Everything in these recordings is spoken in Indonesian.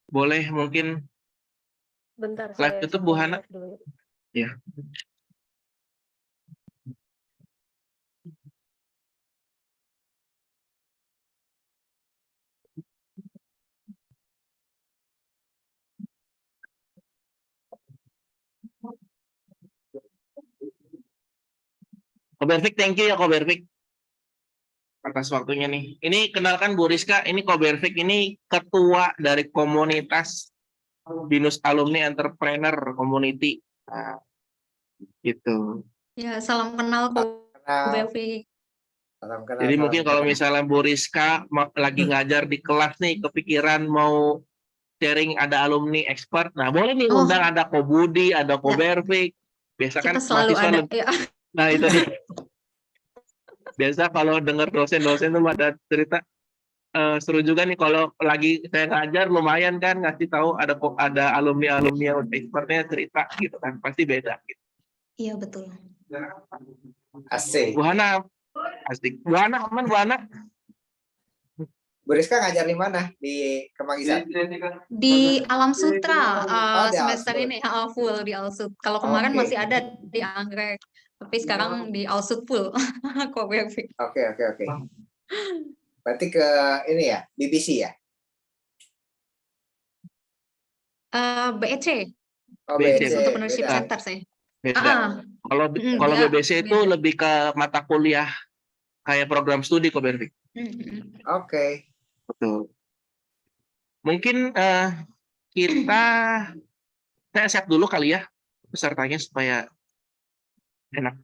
Boleh mungkin Bentar, live saya YouTube Bu Hana? live dulu. Ya. Koberfik, thank you ya Koberfik atas waktunya nih. Ini kenalkan Bu Rizka, ini Koberfik ini ketua dari komunitas Binus Alumni Entrepreneur Community. Nah, gitu. Ya, salam kenal Bu Berfik. Salam kenal. Jadi mungkin kalau misalnya Bu Rizka lagi ngajar di kelas nih, kepikiran mau sharing ada alumni expert, nah boleh nih undang ada Ko Budi, ada Ko Berfik. Biasa kan Kita selalu ada. Ya. Nah itu nih. Biasa kalau dengar dosen-dosen tuh ada cerita seru juga nih kalau lagi saya ngajar lumayan kan ngasih tahu ada alumni-alumni yang expertnya cerita gitu kan pasti beda gitu. Iya betul. Asik. Bu Hana, asik. Bu Hana aman Bu Hana? Bu Rizka ngajar di mana? Di Kemanggisan? Di Alam Sutra di semester Alsut. ini full di Alsut. Kalau kemarin Oke. masih ada di Anggrek, tapi sekarang di Alsut full. Kok Berfik. Oke. Berarti ke ini ya, BBC ya? BEC. Oh, BEC. BC. Entrepreneurship Beda. Center saya. Beda. Kalau dia BBC itu beda. lebih ke mata kuliah kayak program studi kok Berfik. Oke. Betul. Mungkin saya siap dulu kali ya pesertanya supaya enak.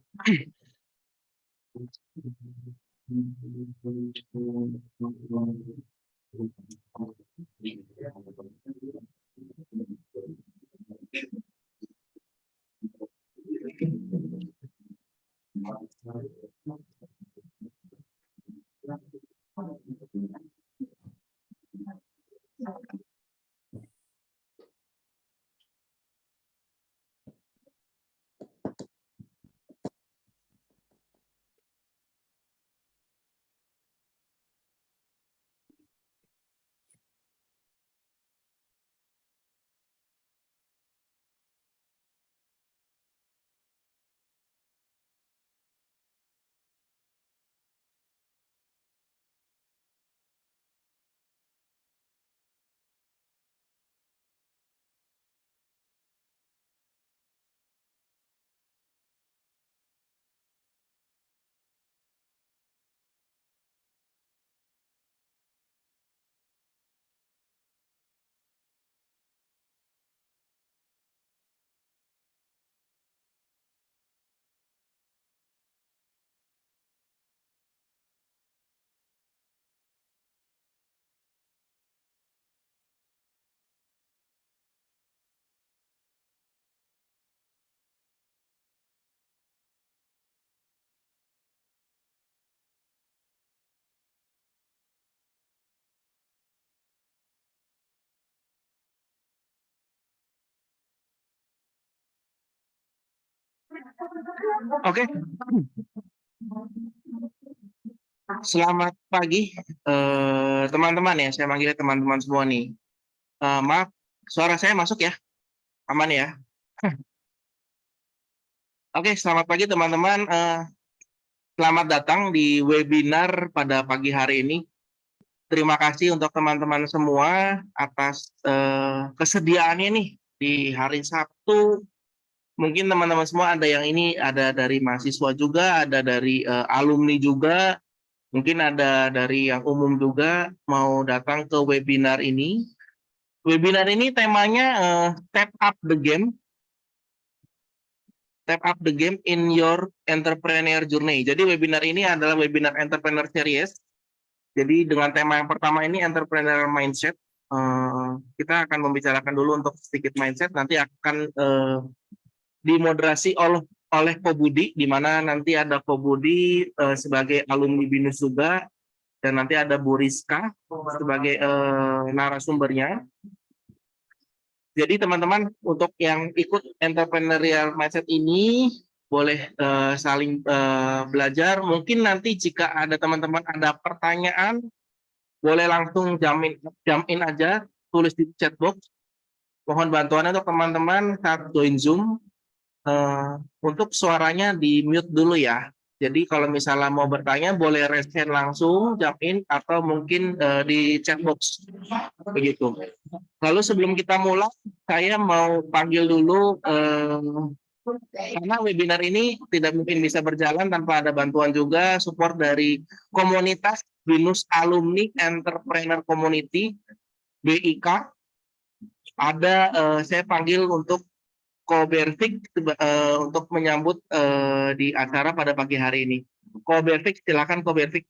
Oke. Selamat pagi teman-teman ya, saya manggil teman-teman semua nih. Maaf, suara saya masuk ya? Aman ya? Oke, selamat pagi teman-teman. Selamat datang di webinar pada pagi hari ini. Terima kasih untuk teman-teman semua atas kesediaannya nih di hari Sabtu. Mungkin teman-teman semua ada yang ini ada dari mahasiswa juga, ada dari alumni juga, mungkin ada dari yang umum juga mau datang ke webinar ini. Webinar ini temanya Step Up the Game. Step Up the Game in your entrepreneur journey. Jadi webinar ini adalah webinar entrepreneur series. Jadi dengan tema yang pertama ini entrepreneur mindset. Kita akan membicarakan dulu untuk sedikit mindset. Nanti akan dimoderasi oleh Ko Budi, di mana nanti ada Ko Budi sebagai alumni BINUS juga, dan nanti ada Bu Rizka sebagai narasumbernya. Jadi teman-teman untuk yang ikut entrepreneurial mindset ini boleh saling belajar. Mungkin nanti jika ada teman-teman ada pertanyaan, boleh langsung jump in aja. tulis di chat box. Mohon bantuannya untuk teman-teman saat join Zoom untuk suaranya di mute dulu ya. Jadi kalau misalnya mau bertanya boleh raise hand langsung, jump in atau mungkin di chat box begitu. Lalu sebelum kita mulai, saya mau panggil dulu karena webinar ini tidak mungkin bisa berjalan tanpa ada bantuan juga support dari komunitas BINUS Alumni Entrepreneur Community BIK. Ada saya panggil untuk Ko Berfik untuk menyambut di acara pada pagi hari ini. Ko Berfik, silakan Ko Berfik.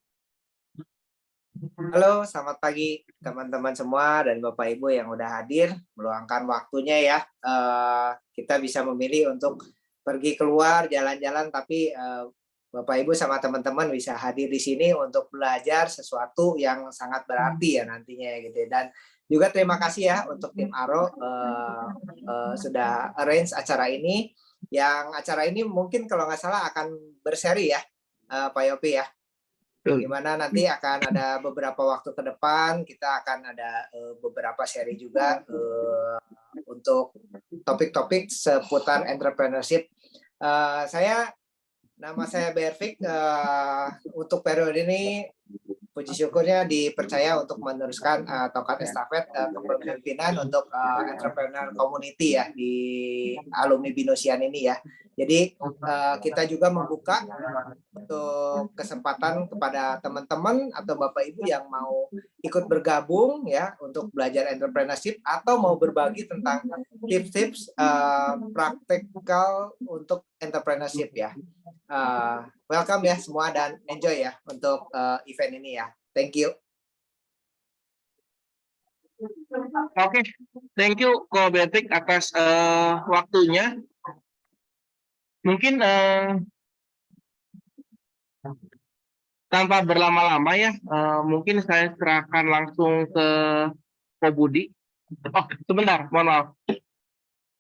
Halo, selamat pagi teman-teman semua dan Bapak Ibu yang udah hadir, meluangkan waktunya ya. Kita bisa memilih untuk pergi keluar jalan-jalan, tapi Bapak Ibu sama teman-teman bisa hadir di sini untuk belajar sesuatu yang sangat berarti ya nantinya gitu. Dan juga terima kasih ya untuk tim Aro sudah arrange acara ini. Yang acara ini mungkin kalau nggak salah akan berseri ya, Pak Yopi ya. Di mana nanti akan ada beberapa waktu ke depan kita akan ada beberapa seri juga untuk topik-topik seputar entrepreneurship. Nama saya Berfik. Untuk periode ini puji syukurnya dipercaya untuk meneruskan tongkat estafet kepemimpinan untuk entrepreneur community ya di alumni Binusian ini ya. Jadi kita juga membuka untuk kesempatan kepada teman-teman atau Bapak Ibu yang mau ikut bergabung ya untuk belajar entrepreneurship atau mau berbagi tentang tips-tips praktikal untuk entrepreneurship ya. Welcome ya semua dan enjoy ya untuk event ini ya. Thank you. Oke, thank you Ko Berfik atas waktunya. Mungkin tanpa berlama-lama ya, mungkin saya serahkan langsung ke Ko Budi. Oh, sebentar, mohon maaf.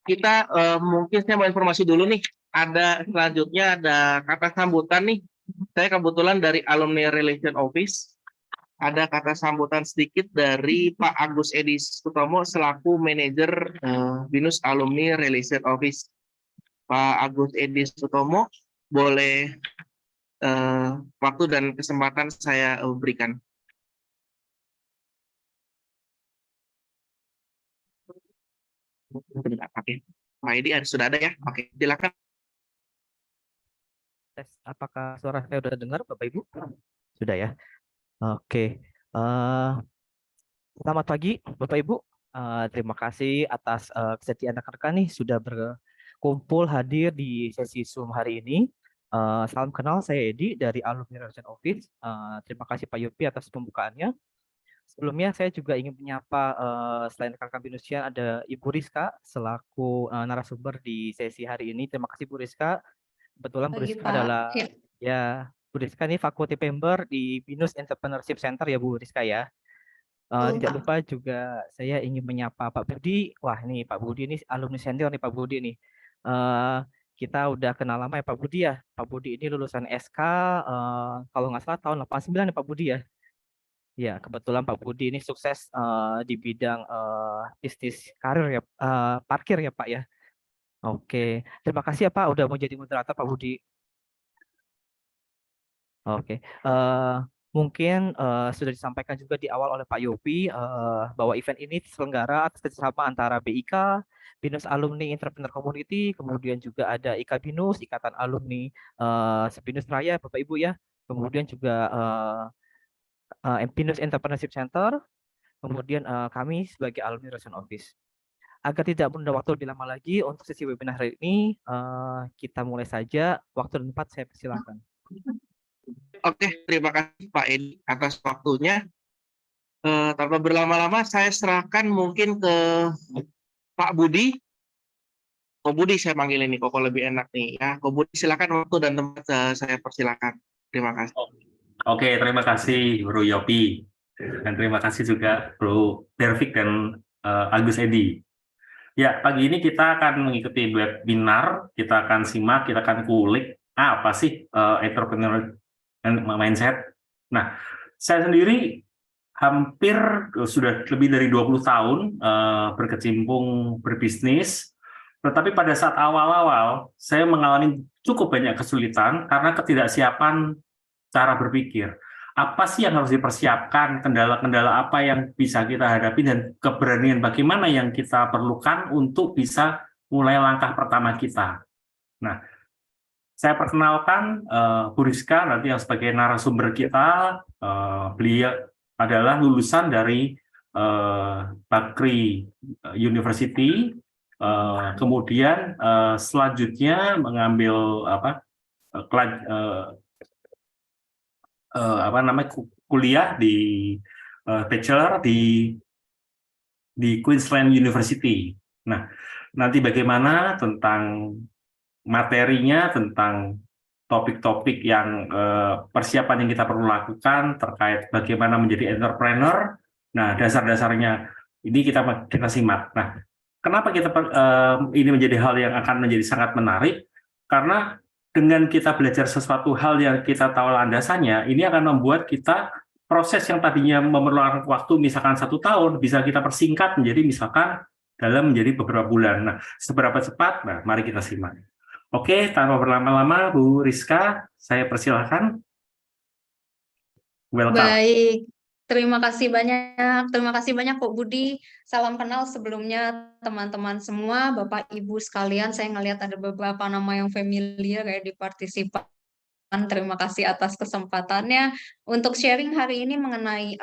Kita mungkin saya mau informasi dulu nih. Ada selanjutnya ada kata sambutan nih. Saya kebetulan dari Alumni Relation Office. Ada kata sambutan sedikit dari Pak Agus Edi Sutomo selaku manajer BINUS Alumni Relation Office. Pak Agus Edi Sutomo, boleh waktu dan kesempatan saya berikan. Oke, Pak Edi sudah ada ya? Oke, silakan. Tes, apakah suara saya sudah dengar, Bapak Ibu? Sudah ya. Oke. Selamat pagi, Bapak Ibu. Terima kasih atas kesediaan rekan-rekan nih sudah berkumpul hadir di sesi Zoom hari ini. Salam kenal, saya Edi dari Alumni Relation Office. Terima kasih Pak Yopi atas pembukaannya. Sebelumnya saya juga ingin menyapa selain rekan-rekan Binusian ada Ibu Rizka selaku narasumber di sesi hari ini. Terima kasih Bu Rizka. Kebetulan Bu Rizka adalah Bu Rizka ini fakulty member di BINUS Entrepreneurship Center ya Bu Rizka ya. Tidak lupa juga saya ingin menyapa Pak Budi. Wah ini Pak Budi ini alumni senior nih Pak Budi nih. Kita udah kenal lama ya Pak Budi ya. Pak Budi ini lulusan SK kalau nggak salah tahun 89 ya Pak Budi ya. Ya kebetulan Pak Budi ini sukses di bidang bisnis karir ya, parkir ya Pak ya. Oke, terima kasih ya Pak udah mau jadi moderator Pak Budi. Oke, mungkin sudah disampaikan juga di awal oleh Pak Yopi bahwa event ini terselenggara atas kerjasama antara BIK, BINUS Alumni Entrepreneur Community, kemudian juga ada IKA BINUS, Ikatan Alumni BINUS Raya, Bapak Ibu ya, kemudian juga BINUS Entrepreneurship Center, kemudian kami sebagai Alumni Relation Office. Agar tidak menunda waktu lebih lama lagi untuk sesi webinar hari ini, kita mulai saja. Waktu dan tempat saya persilakan. Oke, terima kasih Pak Edi atas waktunya. Tanpa berlama-lama, saya serahkan mungkin ke Pak Budi. Ko Budi saya panggil ini, kok lebih enak nih. Ya, Ko Budi silakan waktu dan tempat saya persilakan. Terima kasih. Oke, terima kasih Bro Yopi. Dan terima kasih juga Bro Berfik dan Agus Edi. Ya, pagi ini kita akan mengikuti webinar, kita akan simak, kita akan kulik apa sih entrepreneur mindset. Nah, saya sendiri hampir sudah lebih dari 20 tahun berkecimpung berbisnis. Tetapi pada saat awal-awal, saya mengalami cukup banyak kesulitan karena ketidaksiapan cara berpikir. Apa sih yang harus dipersiapkan, kendala-kendala apa yang bisa kita hadapi, dan keberanian bagaimana yang kita perlukan untuk bisa mulai langkah pertama kita. Nah, saya perkenalkan Bu Rizka nanti yang sebagai narasumber kita. Beliau adalah lulusan dari Bakri University. Kemudian selanjutnya mengambil kuliah di bachelor di Queensland University. Nah, nanti bagaimana tentang materinya, tentang topik-topik yang persiapan yang kita perlu lakukan terkait bagaimana menjadi entrepreneur. Nah, dasar-dasarnya ini kita simak. Nah, kenapa ini menjadi hal yang akan menjadi sangat menarik? Karena dengan kita belajar sesuatu hal yang kita tahu landasannya, ini akan membuat kita proses yang tadinya memerlukan waktu misalkan 1 tahun, bisa kita persingkat menjadi misalkan dalam menjadi beberapa bulan. Nah, seberapa cepat? Nah, mari kita simak. Oke, tanpa berlama-lama, Bu Rizka, saya persilahkan. Welcome. Baik, terima kasih banyak Kok Budi. Salam kenal sebelumnya teman-teman semua, Bapak Ibu sekalian. Saya ngelihat ada beberapa nama yang familiar ya di partisipan. Terima kasih atas kesempatannya untuk sharing hari ini mengenai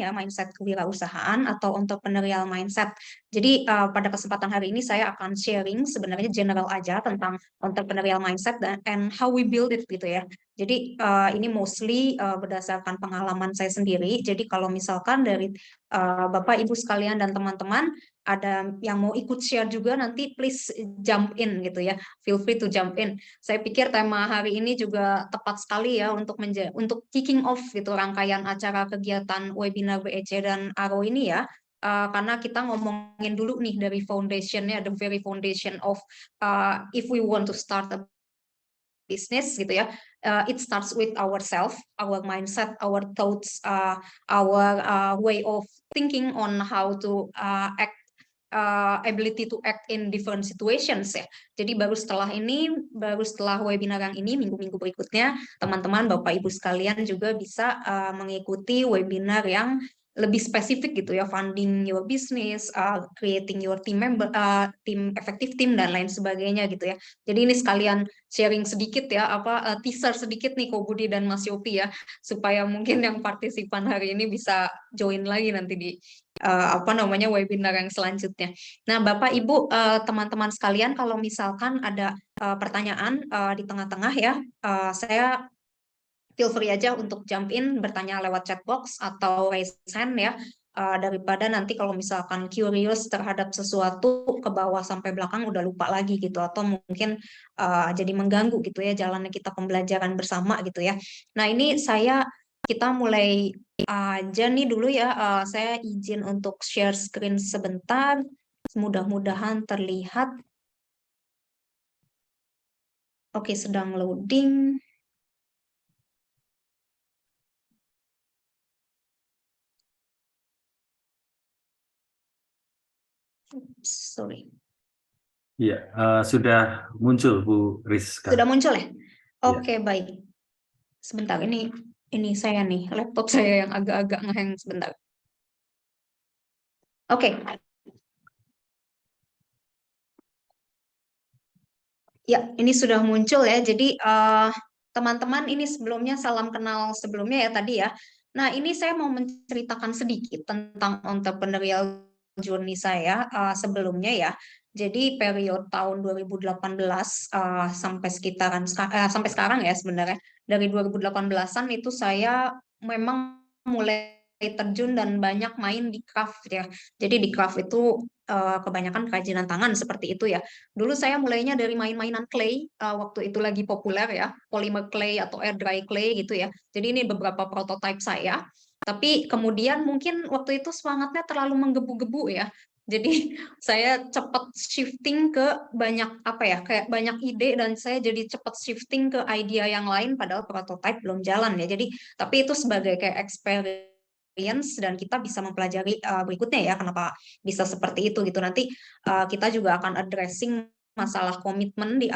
mindset kewirausahaan atau entrepreneurial mindset. Jadi pada kesempatan hari ini saya akan sharing sebenarnya general aja tentang entrepreneurial mindset and how we build it gitu ya. Jadi ini mostly berdasarkan pengalaman saya sendiri. Jadi kalau misalkan dari Bapak Ibu sekalian dan teman-teman ada yang mau ikut share juga, nanti please jump in gitu ya. Feel free to jump in. Saya pikir tema hari ini juga tepat sekali ya untuk kicking off gitu rangkaian acara kegiatan webinar BEC dan ARO ini ya. Karena kita ngomongin dulu nih dari foundationnya, the very foundation of if we want to start a business gitu ya. It starts with ourselves, our mindset, our thoughts, our way of thinking on how to act, ability to act in different situations ya. Jadi baru setelah webinar yang ini, minggu-minggu berikutnya, teman-teman, Bapak Ibu sekalian juga bisa mengikuti webinar yang lebih spesifik gitu ya, funding your business, creating your effective team dan lain sebagainya gitu ya. Jadi ini sekalian sharing sedikit ya, teaser sedikit nih Ko Budi dan Mas Yopi ya, supaya mungkin yang partisipan hari ini bisa join lagi nanti di webinar yang selanjutnya. Nah, Bapak Ibu, teman-teman sekalian, kalau misalkan ada pertanyaan di tengah-tengah ya, saya feel free aja untuk jump in, bertanya lewat chat box atau raise hand ya, daripada nanti kalau misalkan curious terhadap sesuatu ke bawah sampai belakang udah lupa lagi gitu, atau mungkin jadi mengganggu gitu ya jalannya kita pembelajaran bersama gitu ya. Nah, ini kita mulai aja nih dulu ya, saya izin untuk share screen sebentar, mudah-mudahan terlihat. Oke, sedang loading. Sorry. Ya, sudah muncul Bu Rizka. Sudah muncul ya? Oke, baik. Sebentar, ini saya nih, laptop saya yang agak-agak ngehang sebentar. Oke. Ya, ini sudah muncul ya. Jadi teman-teman, ini sebelumnya salam kenal sebelumnya ya tadi ya. Nah, ini saya mau menceritakan sedikit tentang entrepreneurial journey saya sebelumnya ya. Jadi periode tahun 2018 sampai sekarang ya sebenarnya. Dari 2018-an itu saya memang mulai terjun dan banyak main di craft ya. Jadi di craft itu kebanyakan kerajinan tangan seperti itu ya. Dulu saya mulainya dari main-mainan clay, waktu itu lagi populer ya, polymer clay atau air dry clay gitu ya. Jadi ini beberapa prototipe saya. Tapi kemudian mungkin waktu itu semangatnya terlalu menggebu-gebu ya. Jadi saya cepat shifting ke kayak banyak ide, dan saya jadi cepat shifting ke idea yang lain padahal prototipe belum jalan ya. Jadi tapi itu sebagai kayak eksperimen experience dan kita bisa mempelajari berikutnya ya kenapa bisa seperti itu gitu. Nanti kita juga akan addressing masalah komitmen di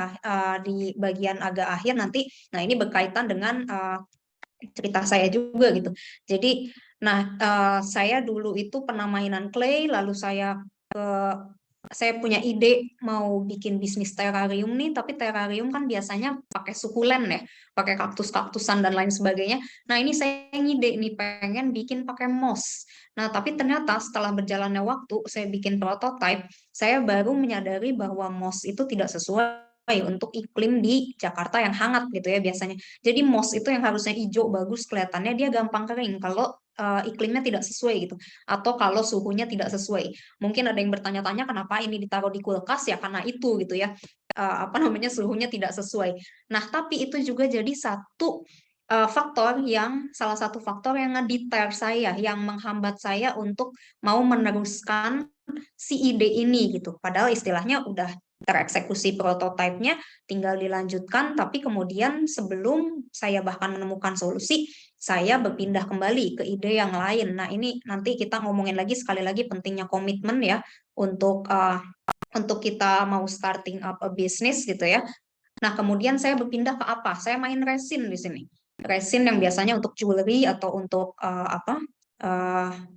bagian agak akhir nanti. Nah, ini berkaitan dengan cerita saya juga gitu. Jadi, saya dulu itu pernah mainan clay, lalu saya punya ide mau bikin bisnis terrarium nih, tapi terrarium kan biasanya pakai sukulen ya, pakai kaktus-kaktusan dan lain sebagainya. Nah, ini saya ngide nih pengen bikin pakai moss. Nah, tapi ternyata setelah berjalannya waktu, saya bikin prototype, saya baru menyadari bahwa moss itu tidak sesuai untuk iklim di Jakarta yang hangat gitu ya biasanya. Jadi moss itu yang harusnya hijau bagus kelihatannya, dia gampang kering kalau iklimnya tidak sesuai gitu, atau kalau suhunya tidak sesuai. Mungkin ada yang bertanya-tanya kenapa ini ditaruh di kulkas, ya karena itu gitu ya, suhunya tidak sesuai. Nah, tapi itu juga jadi salah satu faktor yang ngedeter saya, yang menghambat saya untuk mau meneruskan si ide ini gitu. Padahal istilahnya udah tereksekusi prototipenya, tinggal dilanjutkan, tapi kemudian sebelum saya bahkan menemukan solusi, saya berpindah kembali ke ide yang lain. Nah, ini nanti kita ngomongin lagi sekali lagi pentingnya komitmen ya untuk kita mau starting up a business gitu ya. Nah, kemudian saya berpindah ke apa? Saya main resin di sini. Resin yang biasanya untuk jewelry atau untuk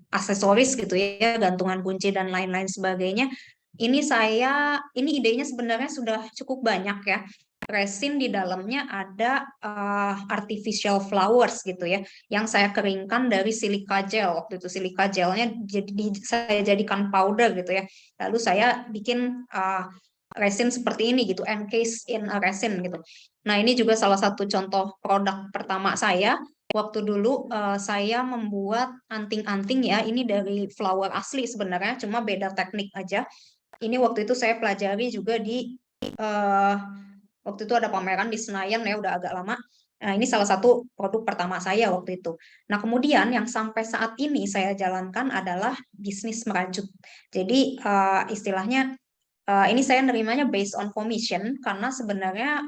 aksesoris gitu ya, gantungan kunci dan lain-lain sebagainya. Ini idenya sebenarnya sudah cukup banyak ya. Resin di dalamnya ada artificial flowers gitu ya, yang saya keringkan dari silika gel. Waktu itu silika gelnya saya jadikan powder gitu ya. Lalu saya bikin resin seperti ini gitu, encased in a resin gitu. Nah, ini juga salah satu contoh produk pertama saya. Waktu dulu saya membuat anting-anting ya, ini dari flower asli sebenarnya, cuma beda teknik aja. Ini waktu itu saya pelajari juga waktu itu ada pameran di Senayan ya, udah agak lama. Nah, ini salah satu produk pertama saya waktu itu. Nah, kemudian yang sampai saat ini saya jalankan adalah bisnis merajut. Jadi istilahnya ini saya nerimanya based on commission karena sebenarnya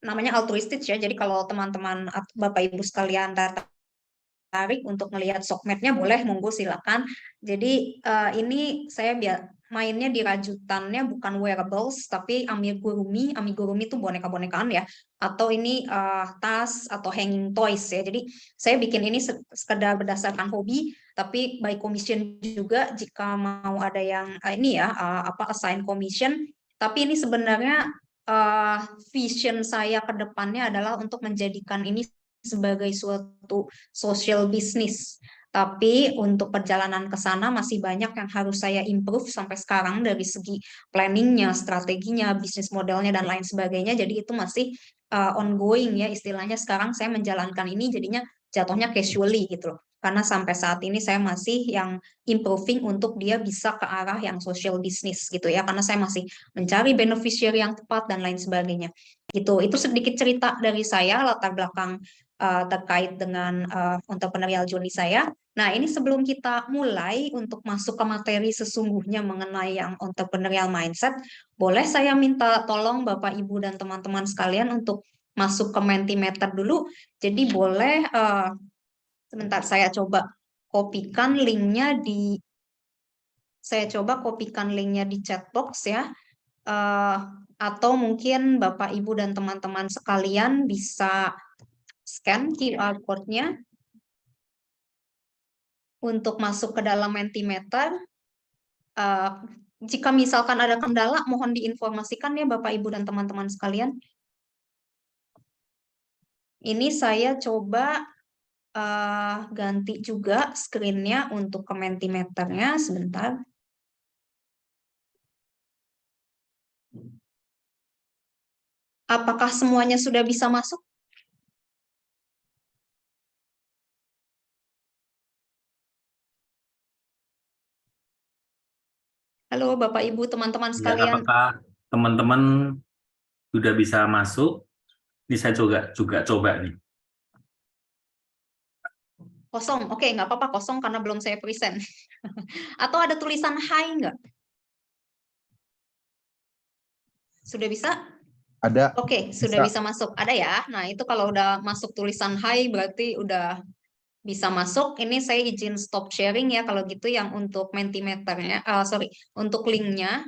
namanya altruistic ya. Jadi kalau teman-teman Bapak Ibu sekalian tertarik untuk melihat sokmednya boleh, monggo silakan. Jadi ini saya mainnya di rajutannya bukan wearables tapi amigurumi. Amigurumi itu boneka-bonekaan ya. Atau ini tas atau hanging toys ya. Jadi saya bikin ini sekedar berdasarkan hobi, tapi by commission juga jika mau ada yang assign commission. Tapi ini sebenarnya vision saya ke depannya adalah untuk menjadikan ini sebagai suatu social business. Tapi untuk perjalanan ke sana masih banyak yang harus saya improve sampai sekarang dari segi planningnya, strateginya, bisnis modelnya, dan lain sebagainya. Jadi itu masih ongoing ya istilahnya. Sekarang saya menjalankan ini jadinya jatuhnya casually gitu loh. Karena sampai saat ini saya masih yang improving untuk dia bisa ke arah yang social business gitu ya. Karena saya masih mencari beneficiary yang tepat dan lain sebagainya. Gitu. Itu sedikit cerita dari saya, latar belakang terkait dengan entrepreneurial journey saya. Nah, ini sebelum kita mulai untuk masuk ke materi sesungguhnya mengenai yang entrepreneurial mindset, boleh saya minta tolong Bapak, Ibu, dan teman-teman sekalian untuk masuk ke Mentimeter dulu. Jadi boleh, sebentar saya coba kopikan linknya di chat box ya. Atau mungkin Bapak, Ibu, dan teman-teman sekalian bisa scan QR code-nya untuk masuk ke dalam Mentimeter. Jika misalkan ada kendala, mohon diinformasikan ya Bapak, Ibu, dan teman-teman sekalian. Ini saya coba ganti juga screen-nya untuk ke Mentimeter-nya sebentar. Apakah semuanya sudah bisa masuk? Halo Bapak, Ibu, teman-teman Ya, sekalian. apakah teman-teman sudah bisa masuk? Ini saya juga coba nih. Kosong, oke, nggak apa-apa kosong karena belum saya present. Atau ada tulisan hi nggak? Sudah bisa? Ada. Oke, sudah bisa masuk. Ada ya? Nah, itu kalau udah masuk tulisan hi berarti udah bisa masuk. Ini saya izin stop sharing ya kalau gitu yang untuk Mentimeternya, untuk linknya.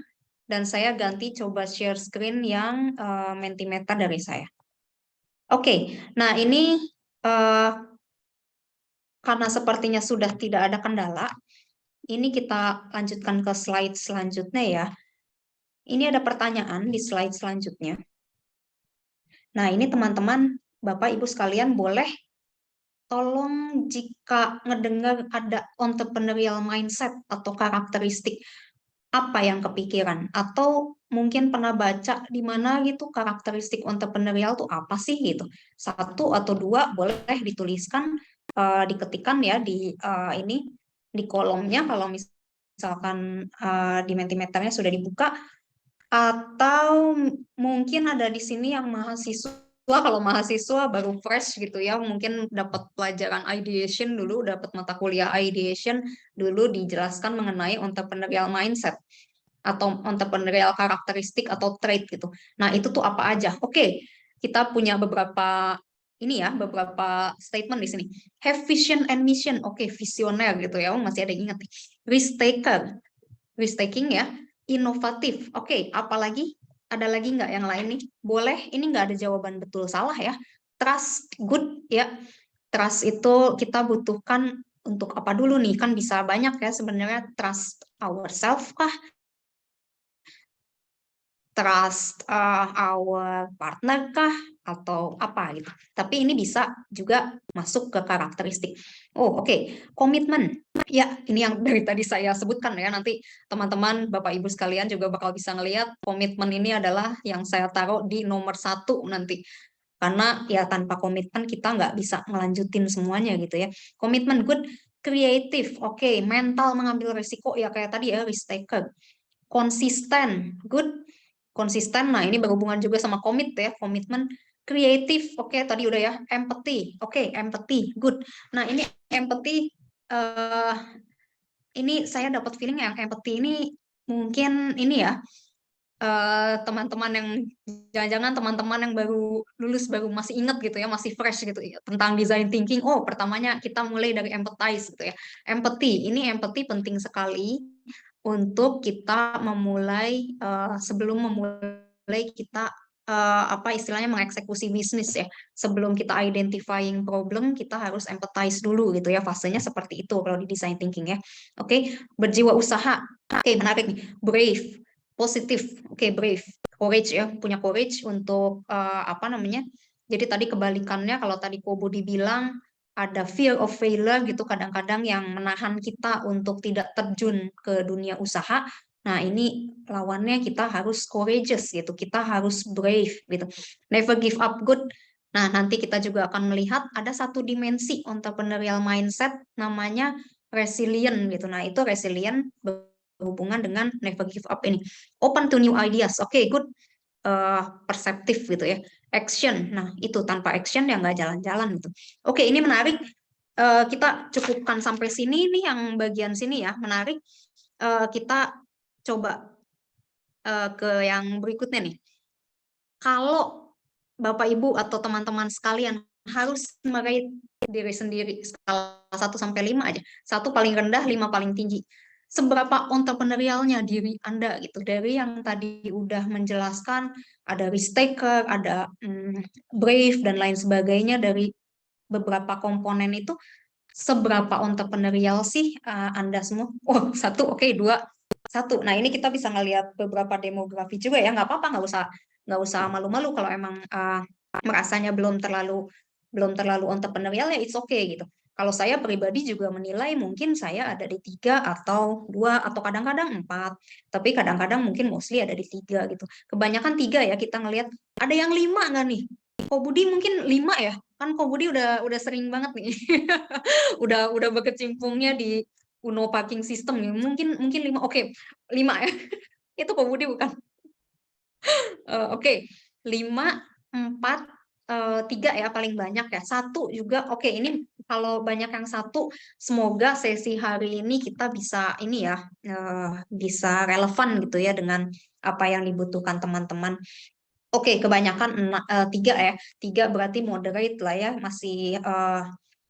Dan saya ganti coba share screen yang Mentimeter dari saya. Oke, nah ini karena sepertinya sudah tidak ada kendala, ini kita lanjutkan ke slide selanjutnya ya. Ini ada pertanyaan di slide selanjutnya. Nah, ini teman-teman, Bapak Ibu sekalian boleh tolong jika ngedengar ada entrepreneurial mindset atau karakteristik apa yang kepikiran atau mungkin pernah baca di mana gitu karakteristik entrepreneurial itu apa sih gitu. 1 atau 2 boleh dituliskan, diketikkan ya di ini di kolomnya kalau misalkan di Mentimeternya sudah dibuka, atau mungkin ada di sini yang mahasiswa, kalau mahasiswa baru fresh gitu ya, mungkin dapat pelajaran ideation dulu, dapat mata kuliah ideation dulu dijelaskan mengenai entrepreneurial mindset atau entrepreneurial karakteristik atau trait gitu. Nah, itu tuh apa aja? Oke, kita punya beberapa ini ya, beberapa statement di sini. Have vision and mission. Oke, visioner gitu ya. Oh, masih ada yang ingat nih. Risk taker. Risk taking ya. Inovatif. Oke, apalagi? Ada lagi nggak yang lain nih? Boleh, ini nggak ada jawaban betul salah ya. Trust, good ya. Trust itu kita butuhkan untuk apa dulu nih? Kan bisa banyak ya sebenarnya. Trust ourselves kah? Trust our partner kah? Atau apa gitu. Tapi ini bisa juga masuk ke karakteristik. Oh, oke. Komitmen. Ya, ini yang dari tadi saya sebutkan ya. Nanti teman-teman, Bapak Ibu sekalian juga bakal bisa ngelihat komitmen ini adalah yang saya taruh di nomor 1 nanti. Karena ya tanpa komitmen kita nggak bisa ngelanjutin semuanya gitu ya. Komitmen good, kreatif, oke, mental mengambil risiko ya kayak tadi ya, risk taker. Konsisten, good, konsisten. Nah ini berhubungan juga sama komit ya, komitmen. Kreatif, oke, tadi udah ya. Empathy, oke, empathy, good. Nah ini empathy, ini saya dapat feeling yang empathy ini mungkin ini ya, teman-teman yang jangan-jangan teman-teman yang baru lulus baru masih ingat gitu ya, masih fresh gitu ya, tentang design thinking. Oh, pertamanya kita mulai dari empathize gitu ya. Empathy, ini empathy penting sekali untuk kita memulai sebelum memulai kita apa istilahnya mengeksekusi bisnis ya. Sebelum kita identifying problem, kita harus empathize dulu gitu ya. Fasenya seperti itu kalau di design thinking ya. Oke, berjiwa usaha. Oke, menarik nih. Brave, positif. Oke, brave. Courage ya, punya courage untuk apa namanya? Jadi tadi kebalikannya, kalau tadi Ko Budi bilang ada fear of failure gitu, kadang-kadang yang menahan kita untuk tidak terjun ke dunia usaha. Nah, ini lawannya kita harus courageous gitu, kita harus brave gitu. Never give up, good. Nah, nanti kita juga akan melihat ada satu dimensi entrepreneurial mindset namanya resilient gitu. Nah, itu resilient berhubungan dengan never give up ini. Open to new ideas. Oke, good. Perseptif gitu ya. Action. Nah, itu tanpa action ya nggak jalan-jalan gitu. Oke, ini menarik. Kita cukupkan sampai sini nih yang bagian sini ya, menarik. Kita coba ke yang berikutnya nih. Kalau Bapak Ibu atau teman-teman sekalian harus merate diri sendiri skala 1 sampai 5 aja. 1 paling rendah, 5 paling tinggi. Seberapa entrepreneurialnya diri Anda gitu. Dari yang tadi udah menjelaskan ada risk taker, ada brave dan lain sebagainya dari beberapa komponen itu, seberapa entrepreneurial sih Anda semua? Oh, 1, oke, 2, 1. Nah, ini kita bisa ngelihat beberapa demografi juga ya, nggak apa-apa, nggak usah malu-malu kalau emang merasanya belum terlalu entrepreneurial ya, it's okay gitu. Kalau saya pribadi juga menilai mungkin saya ada di 3 atau 2 atau kadang-kadang 4, tapi kadang-kadang mungkin mostly ada di 3 gitu. Kebanyakan 3 ya kita ngelihat. Ada yang 5 nggak nih? Ko Budi mungkin 5 ya? Kan Ko Budi udah sering banget nih. udah berkecimpungnya di Uno Parking System nih. Mungkin 5. Oke, 5 ya. Itu Ko Budi bukan? Oke, 5, 4, 3 ya paling banyak ya. 1 juga. Oke, ini kalau banyak yang 1, semoga sesi hari ini kita bisa ini ya, bisa relevan gitu ya dengan apa yang dibutuhkan teman-teman. Oke, kebanyakan 3 ya. 3 berarti moderate lah ya, masih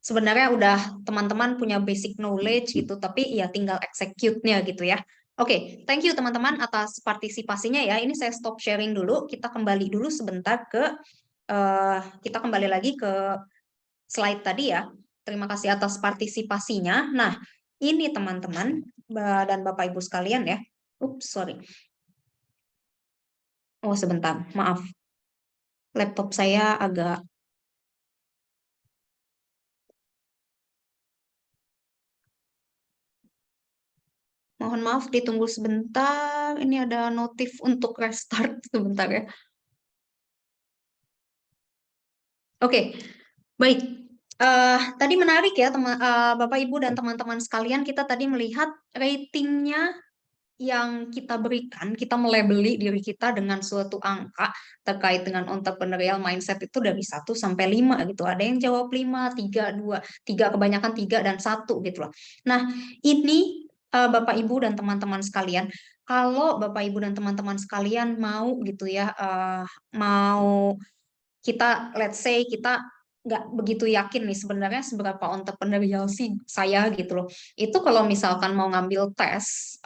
sebenarnya udah teman-teman punya basic knowledge gitu, tapi ya tinggal execute-nya gitu ya. Oke, thank you teman-teman atas partisipasinya ya. Ini saya stop sharing dulu, kita kembali dulu sebentar ke kita kembali lagi ke slide tadi ya. Terima kasih atas partisipasinya. Nah, ini teman-teman dan Bapak Ibu sekalian ya. Oops, sorry. Oh, sebentar, maaf. Laptop saya agak mohon maaf, ditunggu sebentar. Ini ada notif untuk restart sebentar ya. Oke, baik. Tadi menarik ya, Bapak Ibu dan teman-teman sekalian, kita tadi melihat ratingnya yang kita berikan, kita melabeli diri kita dengan suatu angka terkait dengan entrepreneurial mindset itu dari 1 sampai 5 gitu. Ada yang jawab 5, 3, 2, 3, kebanyakan 3 dan 1 gitu loh. Nah, ini Bapak Ibu dan teman-teman sekalian, kalau Bapak Ibu dan teman-teman sekalian mau gitu ya, mau kita let's say kita nggak begitu yakin nih sebenarnya seberapa entrepreneurial sih saya gitu loh. Itu kalau misalkan mau ngambil tes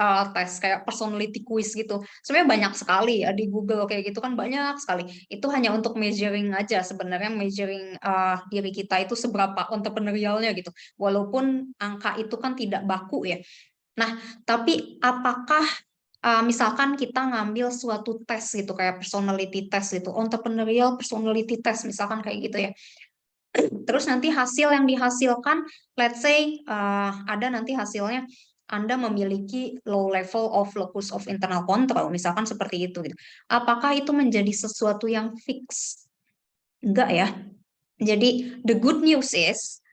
kayak personality quiz gitu, sebenarnya banyak sekali ya di Google kayak gitu kan, banyak sekali. Itu hanya untuk measuring aja sebenarnya, measuring diri kita itu seberapa entrepreneurialnya gitu. Walaupun angka itu kan tidak baku ya. Nah, tapi apakah misalkan kita ngambil suatu tes gitu kayak personality test gitu, entrepreneurial personality test misalkan kayak gitu ya. Terus nanti hasil yang dihasilkan, let's say ada nanti hasilnya Anda memiliki low level of locus of internal control, misalkan seperti itu gitu. Apakah itu menjadi sesuatu yang fix? Enggak ya. Jadi the good news is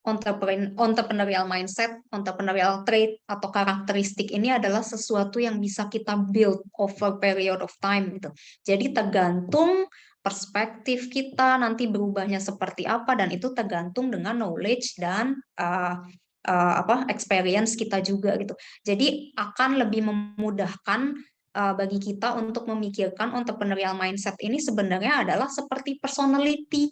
entrepreneurial mindset, entrepreneurial trait atau karakteristik ini adalah sesuatu yang bisa kita build over period of time gitu. Jadi tergantung perspektif kita nanti berubahnya seperti apa, dan itu tergantung dengan knowledge dan experience kita juga gitu. Jadi akan lebih memudahkan bagi kita untuk memikirkan entrepreneurial mindset ini sebenarnya adalah seperti personality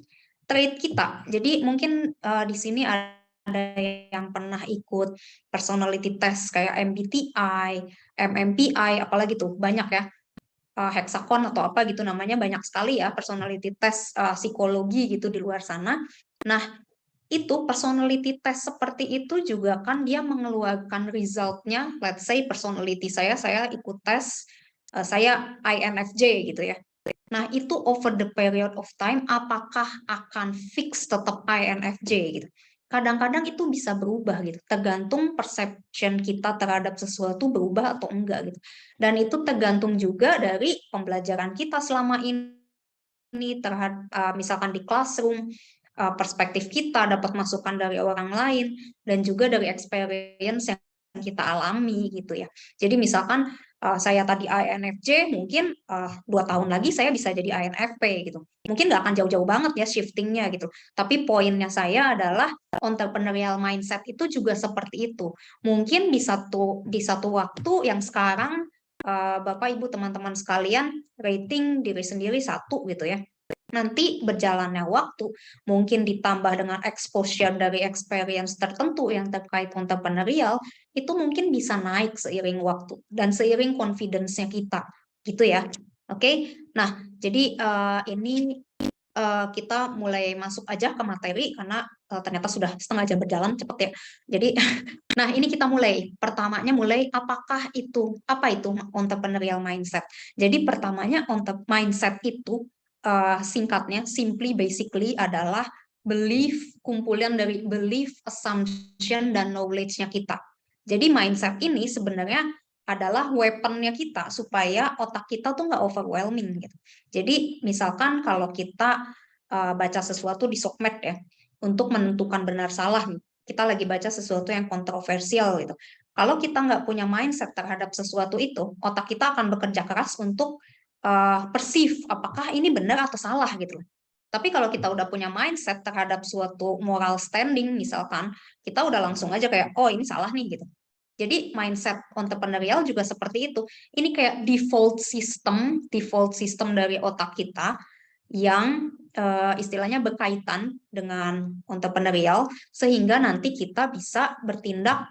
trait kita. Jadi mungkin di sini ada yang pernah ikut personality test kayak MBTI, MMPI, apalagi tuh banyak ya, hexagon atau apa gitu namanya, banyak sekali ya personality test psikologi gitu di luar sana. Nah, itu personality test seperti itu juga kan dia mengeluarkan resultnya. Let's say personality saya ikut tes, saya INFJ gitu ya. Nah, itu over the period of time, apakah akan fix tetap INFJ gitu? Kadang-kadang itu bisa berubah gitu, tergantung perception kita terhadap sesuatu berubah atau enggak gitu. Dan itu tergantung juga dari pembelajaran kita selama ini terhadap misalkan di classroom, perspektif kita dapat masukan dari orang lain, dan juga dari experience yang kita alami gitu ya. Jadi misalkan saya tadi INFJ, mungkin 2 tahun lagi saya bisa jadi INFP gitu. Mungkin nggak akan jauh-jauh banget ya shiftingnya gitu. Tapi poinnya saya adalah entrepreneurial mindset itu juga seperti itu. Mungkin di satu waktu yang sekarang Bapak Ibu teman-teman sekalian rating diri sendiri 1 gitu ya. Nanti berjalannya waktu, mungkin ditambah dengan exposure dari experience tertentu yang terkait entrepreneurial, itu mungkin bisa naik seiring waktu dan seiring confidence-nya kita, gitu ya. Oke, nah jadi ini kita mulai masuk aja ke materi karena ternyata sudah setengah jam berjalan, cepet ya. Jadi, nah ini kita mulai. Pertamanya mulai apa itu entrepreneurial mindset. Jadi pertamanya mindset itu singkatnya, simply basically adalah belief, kumpulan dari belief, assumption, dan knowledge-nya kita. Jadi mindset ini sebenarnya adalah weapon-nya kita supaya otak kita tuh nggak overwhelming gitu. Jadi misalkan kalau kita baca sesuatu di Sokmed ya, untuk menentukan benar salah, kita lagi baca sesuatu yang kontroversial gitu. Kalau kita nggak punya mindset terhadap sesuatu itu, otak kita akan bekerja keras untuk perceive apakah ini benar atau salah gitu. Tapi kalau kita udah punya mindset terhadap suatu moral standing misalkan, kita udah langsung aja kayak, oh ini salah nih gitu. Jadi mindset entrepreneurial juga seperti itu. Ini kayak default system dari otak kita yang istilahnya berkaitan dengan entrepreneurial sehingga nanti kita bisa bertindak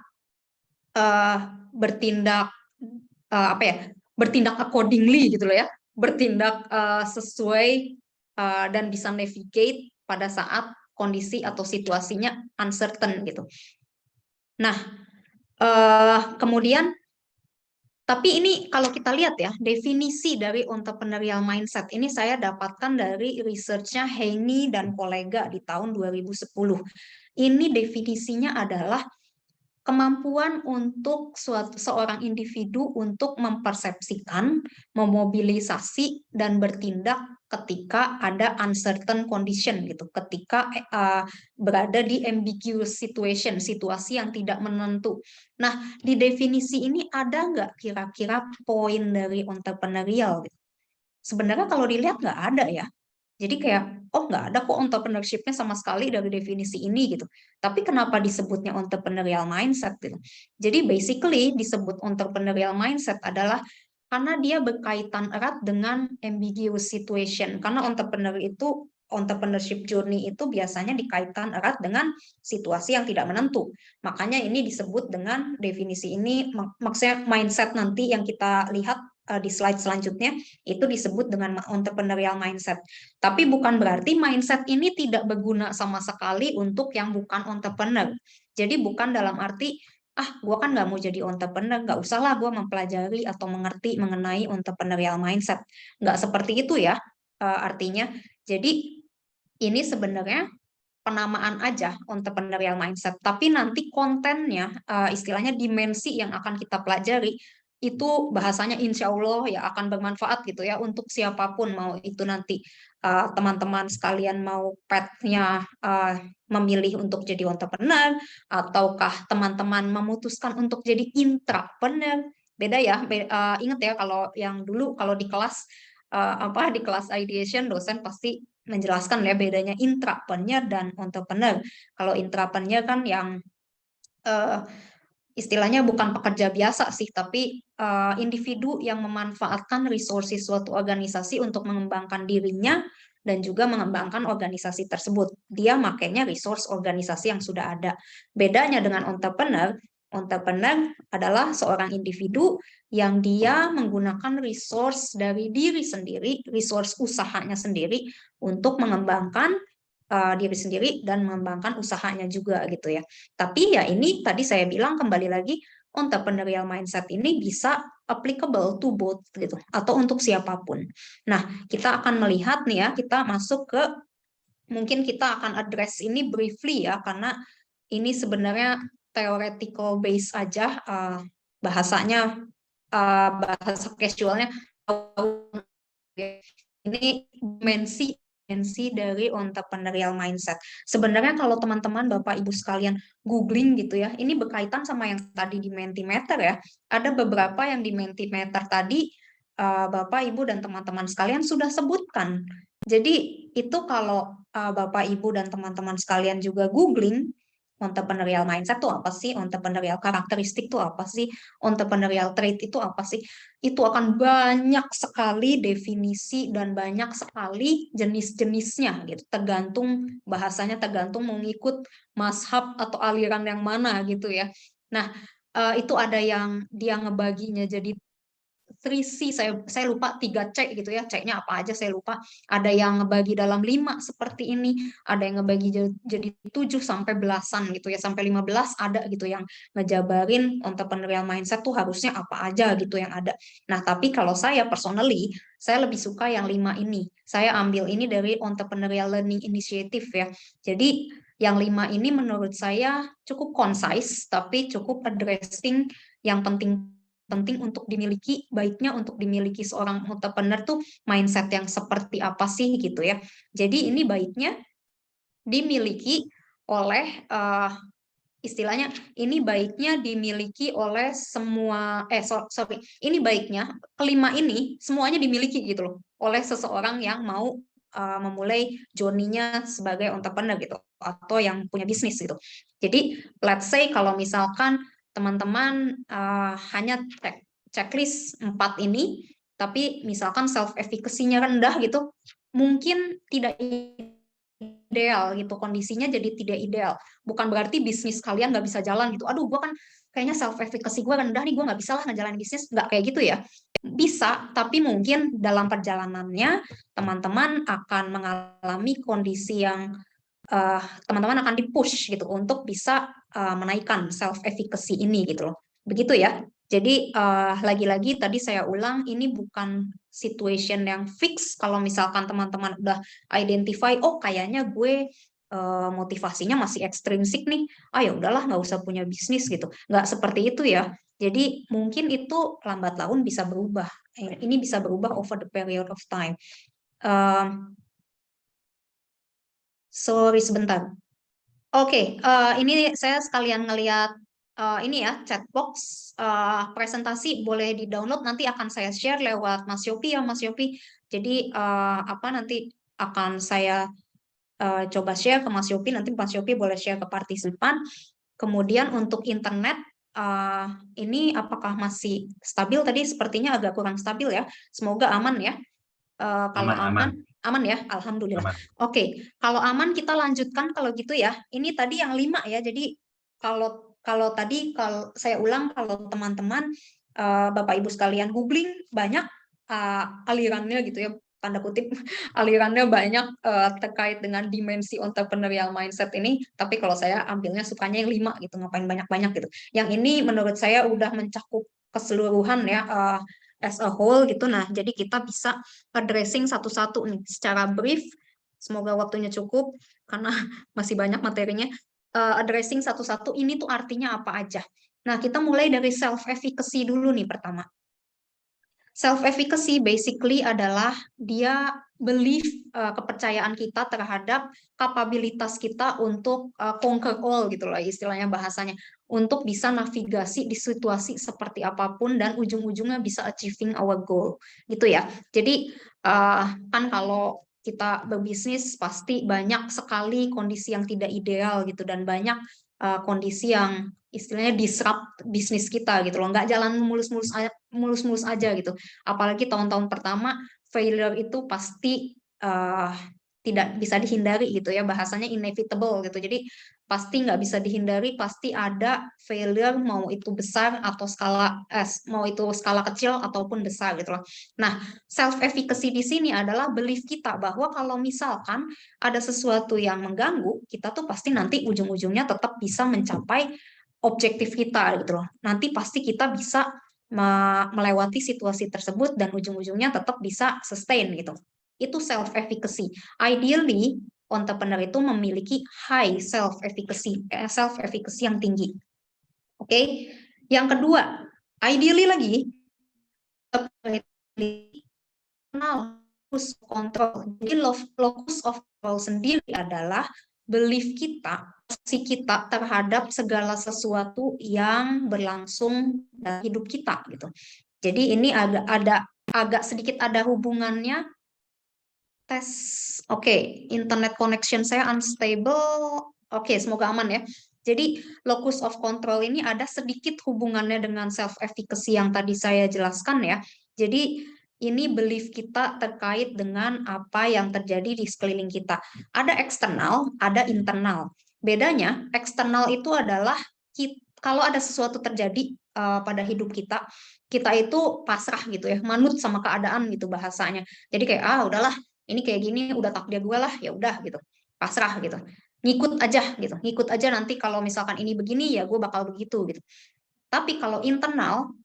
bertindak accordingly gitu loh ya, bertindak sesuai dan bisa navigate pada saat kondisi atau situasinya uncertain gitu. Nah, kemudian tapi ini kalau kita lihat ya, definisi dari entrepreneurial mindset ini saya dapatkan dari research-nya Heini dan kolega di tahun 2010. Ini definisinya adalah kemampuan untuk seorang individu untuk mempersepsikan, memobilisasi, dan bertindak ketika ada uncertain condition gitu, ketika berada di ambiguous situation, situasi yang tidak menentu. Nah, di definisi ini ada nggak kira-kira poin dari entrepreneurial gitu? Sebenarnya kalau dilihat nggak ada ya. Jadi kayak, oh nggak ada kok entrepreneurship-nya sama sekali dari definisi ini gitu. Tapi kenapa disebutnya entrepreneurial mindset gitu? Jadi basically disebut entrepreneurial mindset adalah karena dia berkaitan erat dengan ambiguous situation. Karena entrepreneurship journey itu biasanya dikaitkan erat dengan situasi yang tidak menentu. Makanya ini disebut dengan definisi ini, maksudnya mindset nanti yang kita lihat di slide selanjutnya itu disebut dengan entrepreneurial mindset. Tapi bukan berarti mindset ini tidak berguna sama sekali untuk yang bukan entrepreneur. Jadi bukan dalam arti, gue kan nggak mau jadi entrepreneur, nggak usahlah gue mempelajari atau mengerti mengenai entrepreneurial mindset. Nggak seperti itu ya artinya. Jadi ini sebenarnya penamaan aja entrepreneurial mindset. Tapi nanti kontennya, istilahnya dimensi yang akan kita pelajari, itu bahasanya insya Allah ya akan bermanfaat gitu ya untuk siapapun, mau itu nanti teman-teman sekalian mau petnya memilih untuk jadi entrepreneur, ataukah teman-teman memutuskan untuk jadi intrapreneur. Beda ya, ingat ya kalau yang dulu kalau di kelas di kelas ideation dosen pasti menjelaskan ya bedanya intrapreneur dan entrepreneur. Kalau intrapreneur kan yang istilahnya bukan pekerja biasa sih, tapi individu yang memanfaatkan resources suatu organisasi untuk mengembangkan dirinya dan juga mengembangkan organisasi tersebut. Dia makanya resource organisasi yang sudah ada. Bedanya dengan entrepreneur adalah seorang individu yang dia menggunakan resource dari diri sendiri, resource usahanya sendiri untuk mengembangkan diri sendiri dan mengembangkan usahanya juga gitu ya. Tapi ya ini tadi saya bilang kembali lagi, entrepreneurial mindset ini bisa applicable to both gitu atau untuk siapapun. Nah, kita akan melihat nih ya, kita masuk ke, mungkin kita akan address ini briefly ya, karena ini sebenarnya theoretical base aja, bahasanya bahasa casualnya ini dimensi dari entrepreneurial mindset. Sebenarnya kalau teman-teman Bapak Ibu sekalian googling gitu ya, ini berkaitan sama yang tadi di Mentimeter ya. Ada beberapa yang di Mentimeter tadi Bapak Ibu dan teman-teman sekalian sudah sebutkan. Jadi itu kalau Bapak Ibu dan teman-teman sekalian juga googling entrepreneurial mindset itu apa sih, entrepreneurial karakteristik itu apa sih, entrepreneurial trait itu apa sih, itu akan banyak sekali definisi dan banyak sekali jenis-jenisnya gitu, tergantung bahasanya, tergantung mau ngikut mazhab atau aliran yang mana gitu ya. Nah, itu ada yang dia ngebaginya jadi 3C, saya lupa 3C gitu ya, C-nya apa aja saya lupa. Ada yang ngebagi dalam 5 seperti ini, ada yang ngebagi jadi 7 sampai belasan gitu ya, sampai 15 ada gitu yang ngejabarin entrepreneurial mindset tuh harusnya apa aja gitu yang ada. Nah, tapi kalau saya personally, saya lebih suka yang 5 ini. Saya ambil ini dari Entrepreneurial Learning Initiative ya. Jadi yang 5 ini menurut saya cukup concise, tapi cukup addressing yang penting untuk dimiliki, baiknya untuk dimiliki seorang entrepreneur tuh mindset yang seperti apa sih gitu ya. Jadi ini baiknya dimiliki oleh istilahnya ini baiknya dimiliki oleh semua ini baiknya kelima ini semuanya dimiliki gitu loh oleh seseorang yang mau memulai journey-nya sebagai entrepreneur gitu atau yang punya bisnis gitu. Jadi let's say kalau misalkan teman-teman hanya checklist 4 ini, tapi misalkan self efficacy-nya rendah gitu, mungkin tidak ideal gitu, kondisinya jadi tidak ideal. Bukan berarti bisnis kalian nggak bisa jalan gitu. Aduh, gue kan kayaknya self efficacy gue rendah nih, gue nggak bisa lah ngejalanin bisnis. Nggak kayak gitu ya. Bisa, tapi mungkin dalam perjalanannya teman-teman akan mengalami kondisi yang teman-teman akan di-push gitu untuk bisa menaikkan self efficacy ini gitu loh. Begitu ya. Jadi lagi-lagi tadi saya ulang, ini bukan situation yang fix. Kalau misalkan teman-teman udah identify, oh kayaknya gue motivasinya masih ekstrinsik nih, ya udahlah nggak usah punya bisnis gitu. Nggak seperti itu ya. Jadi mungkin itu lambat laun bisa berubah. Ini bisa berubah over the period of time. Sorry sebentar. Oke, ini saya sekalian ngelihat ini ya, chat box presentasi boleh di-download, nanti akan saya share lewat Mas Yopi ya, Mas Yopi. Jadi nanti akan saya coba share ke Mas Yopi, nanti Mas Yopi boleh share ke partisipan. Kemudian untuk internet ini apakah masih stabil? Tadi sepertinya agak kurang stabil ya. Semoga aman ya. Kalau aman ya, alhamdulillah. Aman. Oke, kalau aman kita lanjutkan kalau gitu ya. Ini tadi yang 5 ya. Jadi kalau tadi kalau saya ulang, kalau teman-teman Bapak Ibu sekalian googling banyak alirannya gitu ya, tanda kutip alirannya banyak terkait dengan dimensi entrepreneurial mindset ini. Tapi kalau saya ambilnya sukanya yang 5 gitu, ngapain banyak-banyak gitu. Yang ini menurut saya udah mencakup keseluruhan ya, as a whole gitu. Nah, jadi kita bisa addressing satu-satu nih secara brief. Semoga waktunya cukup karena masih banyak materinya. Addressing satu-satu ini tuh artinya apa aja. Nah, kita mulai dari self efficacy dulu nih pertama. Self efficacy basically adalah dia belief, kepercayaan kita terhadap kapabilitas kita untuk conquer all gitu lah istilahnya bahasanya, untuk bisa navigasi di situasi seperti apapun dan ujung-ujungnya bisa achieving our goal gitu ya. Jadi kan kalau kita berbisnis pasti banyak sekali kondisi yang tidak ideal gitu, dan banyak kondisi yang istilahnya disrupt bisnis kita gitu loh, nggak jalan mulus-mulus aja gitu. Apalagi tahun-tahun pertama failure itu pasti tidak bisa dihindari gitu ya, bahasanya inevitable gitu. Jadi pasti nggak bisa dihindari, pasti ada failure, mau itu besar atau mau itu skala kecil ataupun besar gitu loh. Nah, self efficacy di sini adalah belief kita bahwa kalau misalkan ada sesuatu yang mengganggu, kita tuh pasti nanti ujung-ujungnya tetap bisa mencapai objektif kita gitu loh. Nanti pasti kita bisa melewati situasi tersebut dan ujung-ujungnya tetap bisa sustain gitu. Itu self efficacy. Ideally, entrepreneur itu memiliki high self efficacy yang tinggi. Oke. Yang kedua, ideally lagi locus of control. Jadi locus of control sendiri adalah belief kita, persepsi kita terhadap segala sesuatu yang berlangsung dalam hidup kita gitu. Jadi ini agak sedikit ada hubungannya. Tes, oke, internet connection saya unstable. Oke, semoga aman ya. Jadi locus of control ini ada sedikit hubungannya dengan self efficacy yang tadi saya jelaskan ya. Jadi ini belief kita terkait dengan apa yang terjadi di sekeliling kita. Ada eksternal, ada internal. Bedanya, eksternal itu adalah kalau ada sesuatu terjadi pada hidup kita, kita itu pasrah gitu ya, manut sama keadaan gitu bahasanya. Jadi kayak udahlah, ini kayak gini, udah takdir gue lah, ya udah gitu, pasrah gitu, ngikut aja nanti kalau misalkan ini begini ya gue bakal begitu gitu. Tapi kalau internal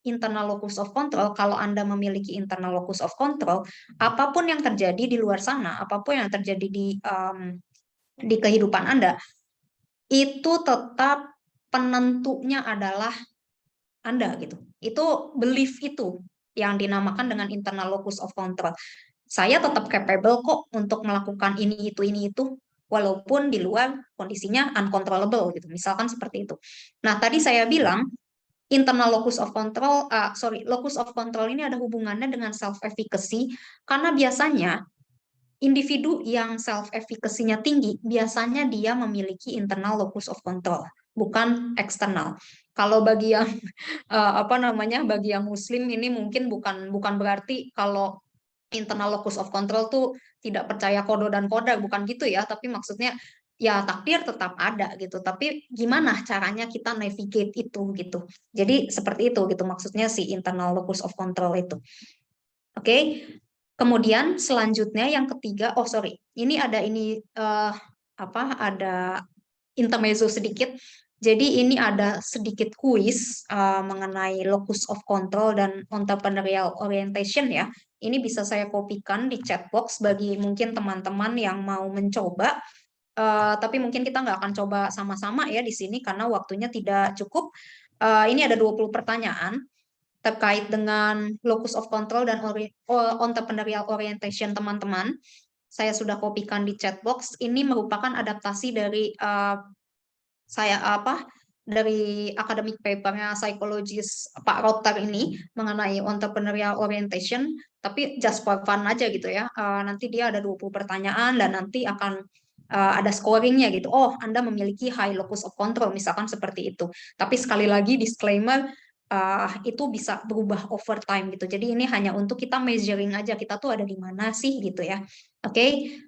locus of control, kalau Anda memiliki internal locus of control, apapun yang terjadi di luar sana, apapun yang terjadi di kehidupan Anda, itu tetap penentunya adalah Anda gitu. Itu belief itu yang dinamakan dengan internal locus of control. Saya tetap capable kok untuk melakukan ini itu, walaupun di luar kondisinya uncontrollable gitu. Misalkan seperti itu. Nah, tadi saya bilang internal locus of control, locus of control ini ada hubungannya dengan self efficacy, karena biasanya individu yang self efficacy-nya tinggi biasanya dia memiliki internal locus of control, bukan eksternal. Kalau bagi yang bagi yang muslim ini mungkin bukan berarti kalau internal locus of control tuh tidak percaya kodo dan kodar, bukan gitu ya, tapi maksudnya ya takdir tetap ada gitu, tapi gimana caranya kita navigate itu gitu. Jadi seperti itu gitu maksudnya si internal locus of control itu. Oke. Kemudian selanjutnya yang ketiga, ini ada ada intermezzo sedikit. Jadi ini ada sedikit kuis mengenai locus of control dan entrepreneurial orientation ya. Ini bisa saya kopikan di chat box bagi mungkin teman-teman yang mau mencoba. Tapi mungkin kita nggak akan coba sama-sama ya di sini karena waktunya tidak cukup. Ini ada 20 pertanyaan terkait dengan locus of control dan entrepreneurial orientation teman-teman. Saya sudah kopikan di chat box. Ini merupakan adaptasi dari dari academic papernya psikologis Pak Rotter ini mengenai entrepreneurial orientation, tapi just for fun aja gitu ya. Nanti dia ada 20 pertanyaan dan nanti akan ada scoringnya gitu. Oh, Anda memiliki high locus of control, misalkan seperti itu. Tapi sekali lagi disclaimer, itu bisa berubah over time gitu. Jadi ini hanya untuk kita measuring aja, kita tuh ada di mana sih gitu ya. Oke.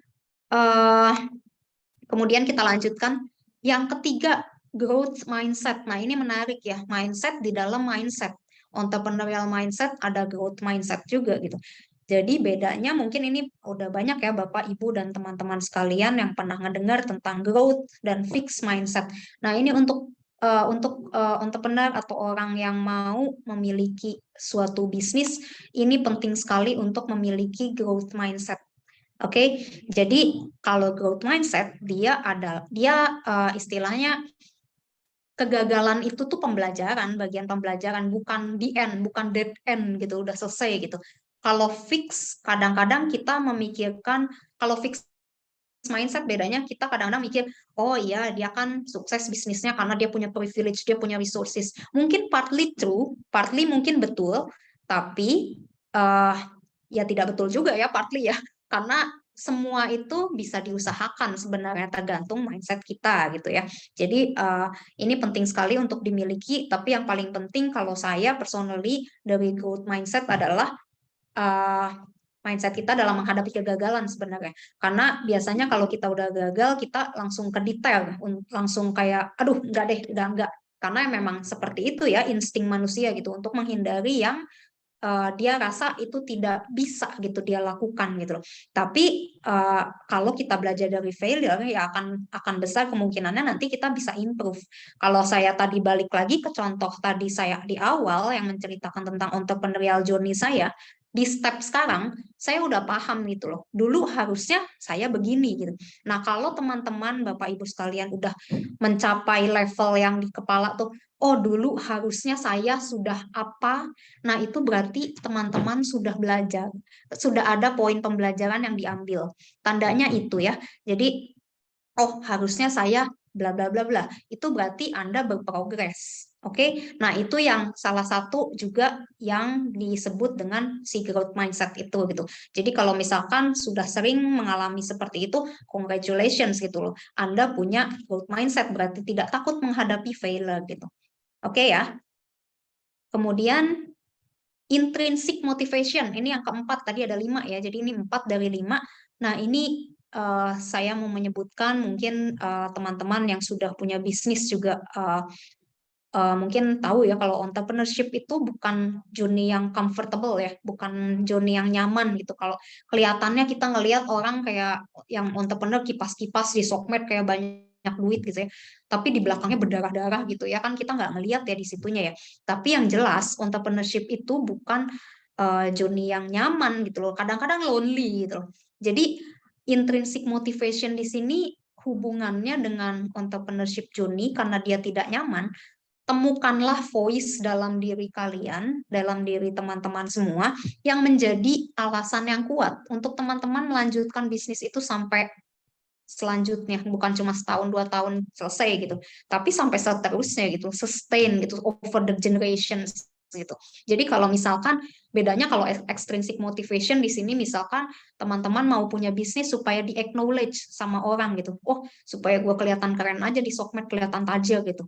Kemudian kita lanjutkan. Yang ketiga, growth mindset. Nah, ini menarik ya, mindset di dalam mindset. Entrepreneurial mindset ada growth mindset juga gitu. Jadi bedanya mungkin ini udah banyak ya Bapak, Ibu, dan teman-teman sekalian yang pernah ngedengar tentang growth dan fixed mindset. Nah, ini untuk entrepreneur atau orang yang mau memiliki suatu bisnis, ini penting sekali untuk memiliki growth mindset. Oke, jadi kalau growth mindset dia istilahnya kegagalan itu tuh pembelajaran, bagian pembelajaran, bukan the end, bukan dead end gitu, udah selesai gitu. Kalau fix, kadang-kadang kita memikirkan, kalau fix mindset bedanya kita kadang-kadang mikir, oh iya dia kan sukses bisnisnya karena dia punya privilege, dia punya resources. Mungkin partly true, partly mungkin betul, tapi ya tidak betul juga ya partly ya. Karena semua itu bisa diusahakan sebenarnya tergantung mindset kita gitu ya. Jadi ini penting sekali untuk dimiliki, tapi yang paling penting kalau saya personally dari growth mindset adalah mindset kita dalam menghadapi kegagalan sebenarnya. Karena biasanya kalau kita udah gagal, kita langsung ke detail, langsung kayak, aduh enggak deh, udah enggak. Karena memang seperti itu ya, insting manusia gitu, untuk menghindari yang dia rasa itu tidak bisa gitu dia lakukan gitu loh. Tapi kalau kita belajar dari failure ya akan besar kemungkinannya nanti kita bisa improve. Kalau saya tadi balik lagi ke contoh tadi saya di awal yang menceritakan tentang entrepreneurial journey saya, di step sekarang saya udah paham gitu loh. Dulu harusnya saya begini gitu. Nah, kalau teman-teman Bapak Ibu sekalian udah mencapai level yang di kepala tuh, oh dulu harusnya saya sudah apa. Nah, itu berarti teman-teman sudah belajar. Sudah ada poin pembelajaran yang diambil. Tandanya itu ya. Jadi, oh harusnya saya bla bla bla bla. Itu berarti Anda berprogres. Oke. Nah, itu yang salah satu juga yang disebut dengan si growth mindset itu gitu. Jadi kalau misalkan sudah sering mengalami seperti itu, congratulations gitu loh. Anda punya growth mindset, berarti tidak takut menghadapi failure gitu. Oke ya. Kemudian intrinsic motivation, ini yang keempat, tadi ada 5 ya, jadi ini 4 dari 5. Nah ini saya mau menyebutkan mungkin teman-teman yang sudah punya bisnis juga mungkin tahu ya kalau entrepreneurship itu bukan journey yang comfortable ya, bukan journey yang nyaman gitu. Kalau kelihatannya kita ngelihat orang kayak yang entrepreneur kipas-kipas di sosmed kayak banyak duit gitu ya, tapi di belakangnya berdarah-darah gitu ya kan, kita nggak ngelihat ya di situnya ya. Tapi yang jelas entrepreneurship itu bukan journey yang nyaman gitu loh, kadang-kadang lonely gitu loh. Jadi intrinsic motivation di sini hubungannya dengan entrepreneurship journey karena dia tidak nyaman. Temukanlah voice dalam diri kalian, dalam diri teman-teman semua, yang menjadi alasan yang kuat untuk teman-teman melanjutkan bisnis itu sampai selanjutnya, bukan cuma setahun 2 tahun selesai gitu, tapi sampai seterusnya gitu, sustain gitu, over the generations gitu. Jadi kalau misalkan bedanya kalau extrinsic motivation di sini, misalkan teman-teman mau punya bisnis supaya di acknowledge sama orang gitu, oh supaya gue kelihatan keren aja di sosmed, kelihatan tajir gitu.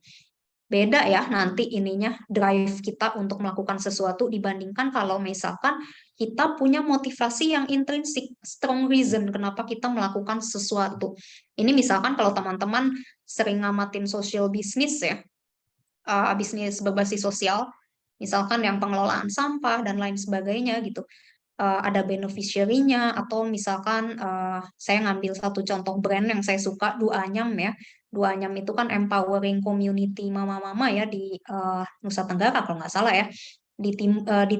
beda ya nanti ininya drive kita untuk melakukan sesuatu dibandingkan kalau misalkan kita punya motivasi yang intrinsik, strong reason kenapa kita melakukan sesuatu. Ini misalkan kalau teman-teman sering ngamatin social business ya, bisnis berbasis sosial, misalkan yang pengelolaan sampah dan lain sebagainya gitu. Ada beneficiary-nya atau misalkan saya ngambil satu contoh brand yang saya suka, Duanyam ya. Duanyam itu kan empowering community mama-mama ya di Nusa Tenggara kalau nggak salah ya. Di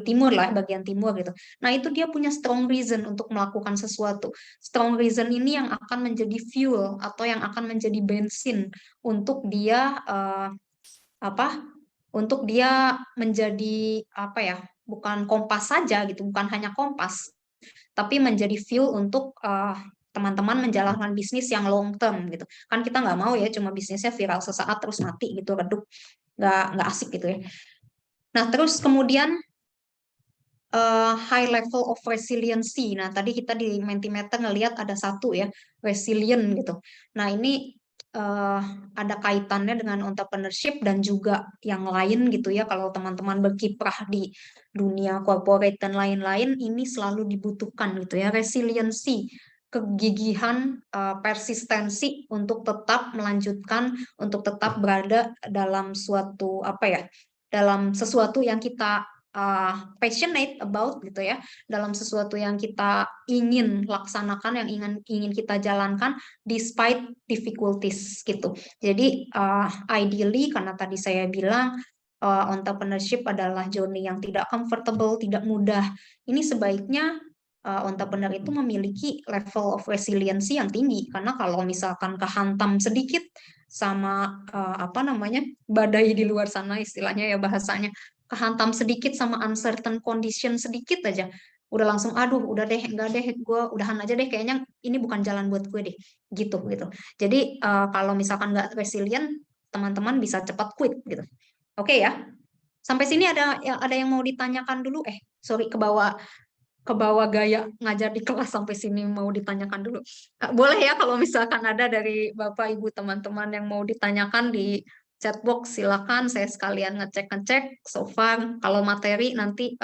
timur lah, bagian timur gitu. Nah, itu dia punya strong reason untuk melakukan sesuatu. Strong reason ini yang akan menjadi fuel atau yang akan menjadi bensin untuk dia untuk dia menjadi apa ya, bukan kompas saja gitu, bukan hanya kompas, tapi menjadi fuel untuk teman-teman menjalankan bisnis yang long term gitu. Kan kita nggak mau ya cuma bisnisnya viral sesaat terus mati gitu, redup, nggak asik gitu ya. Nah, terus kemudian high level of resiliency. Nah, tadi kita di Mentimeter ngelihat ada satu ya, resilient gitu. Nah, ini ada kaitannya dengan entrepreneurship dan juga yang lain gitu ya. Kalau teman-teman berkiprah di dunia corporate dan lain-lain, ini selalu dibutuhkan gitu ya. Resiliency, kegigihan, persistensi untuk tetap melanjutkan, untuk tetap berada dalam suatu apa ya, dalam sesuatu yang kita passionate about gitu ya, dalam sesuatu yang kita ingin laksanakan, yang ingin kita jalankan despite difficulties gitu. Jadi ideally karena tadi saya bilang entrepreneurship adalah journey yang tidak comfortable, tidak mudah. Ini sebaiknya entrepreneur itu memiliki level of resiliency yang tinggi, karena kalau misalkan kehantam sedikit sama apa namanya, badai di luar sana istilahnya ya bahasanya, kehantam sedikit sama uncertain condition sedikit aja, udah langsung aduh udah deh, enggak deh, gue udahan aja deh, kayaknya ini bukan jalan buat gue deh, gitu. Jadi kalau misalkan nggak resilient, teman-teman bisa cepat quit gitu. Oke ya, sampai sini ada yang mau ditanyakan dulu? Sorry, ke bawah gaya ngajar di kelas sampai sini, mau ditanyakan dulu. Boleh ya kalau misalkan ada dari Bapak Ibu teman-teman yang mau ditanyakan di chat box, silakan, saya sekalian ngecek so far. Kalau materi nanti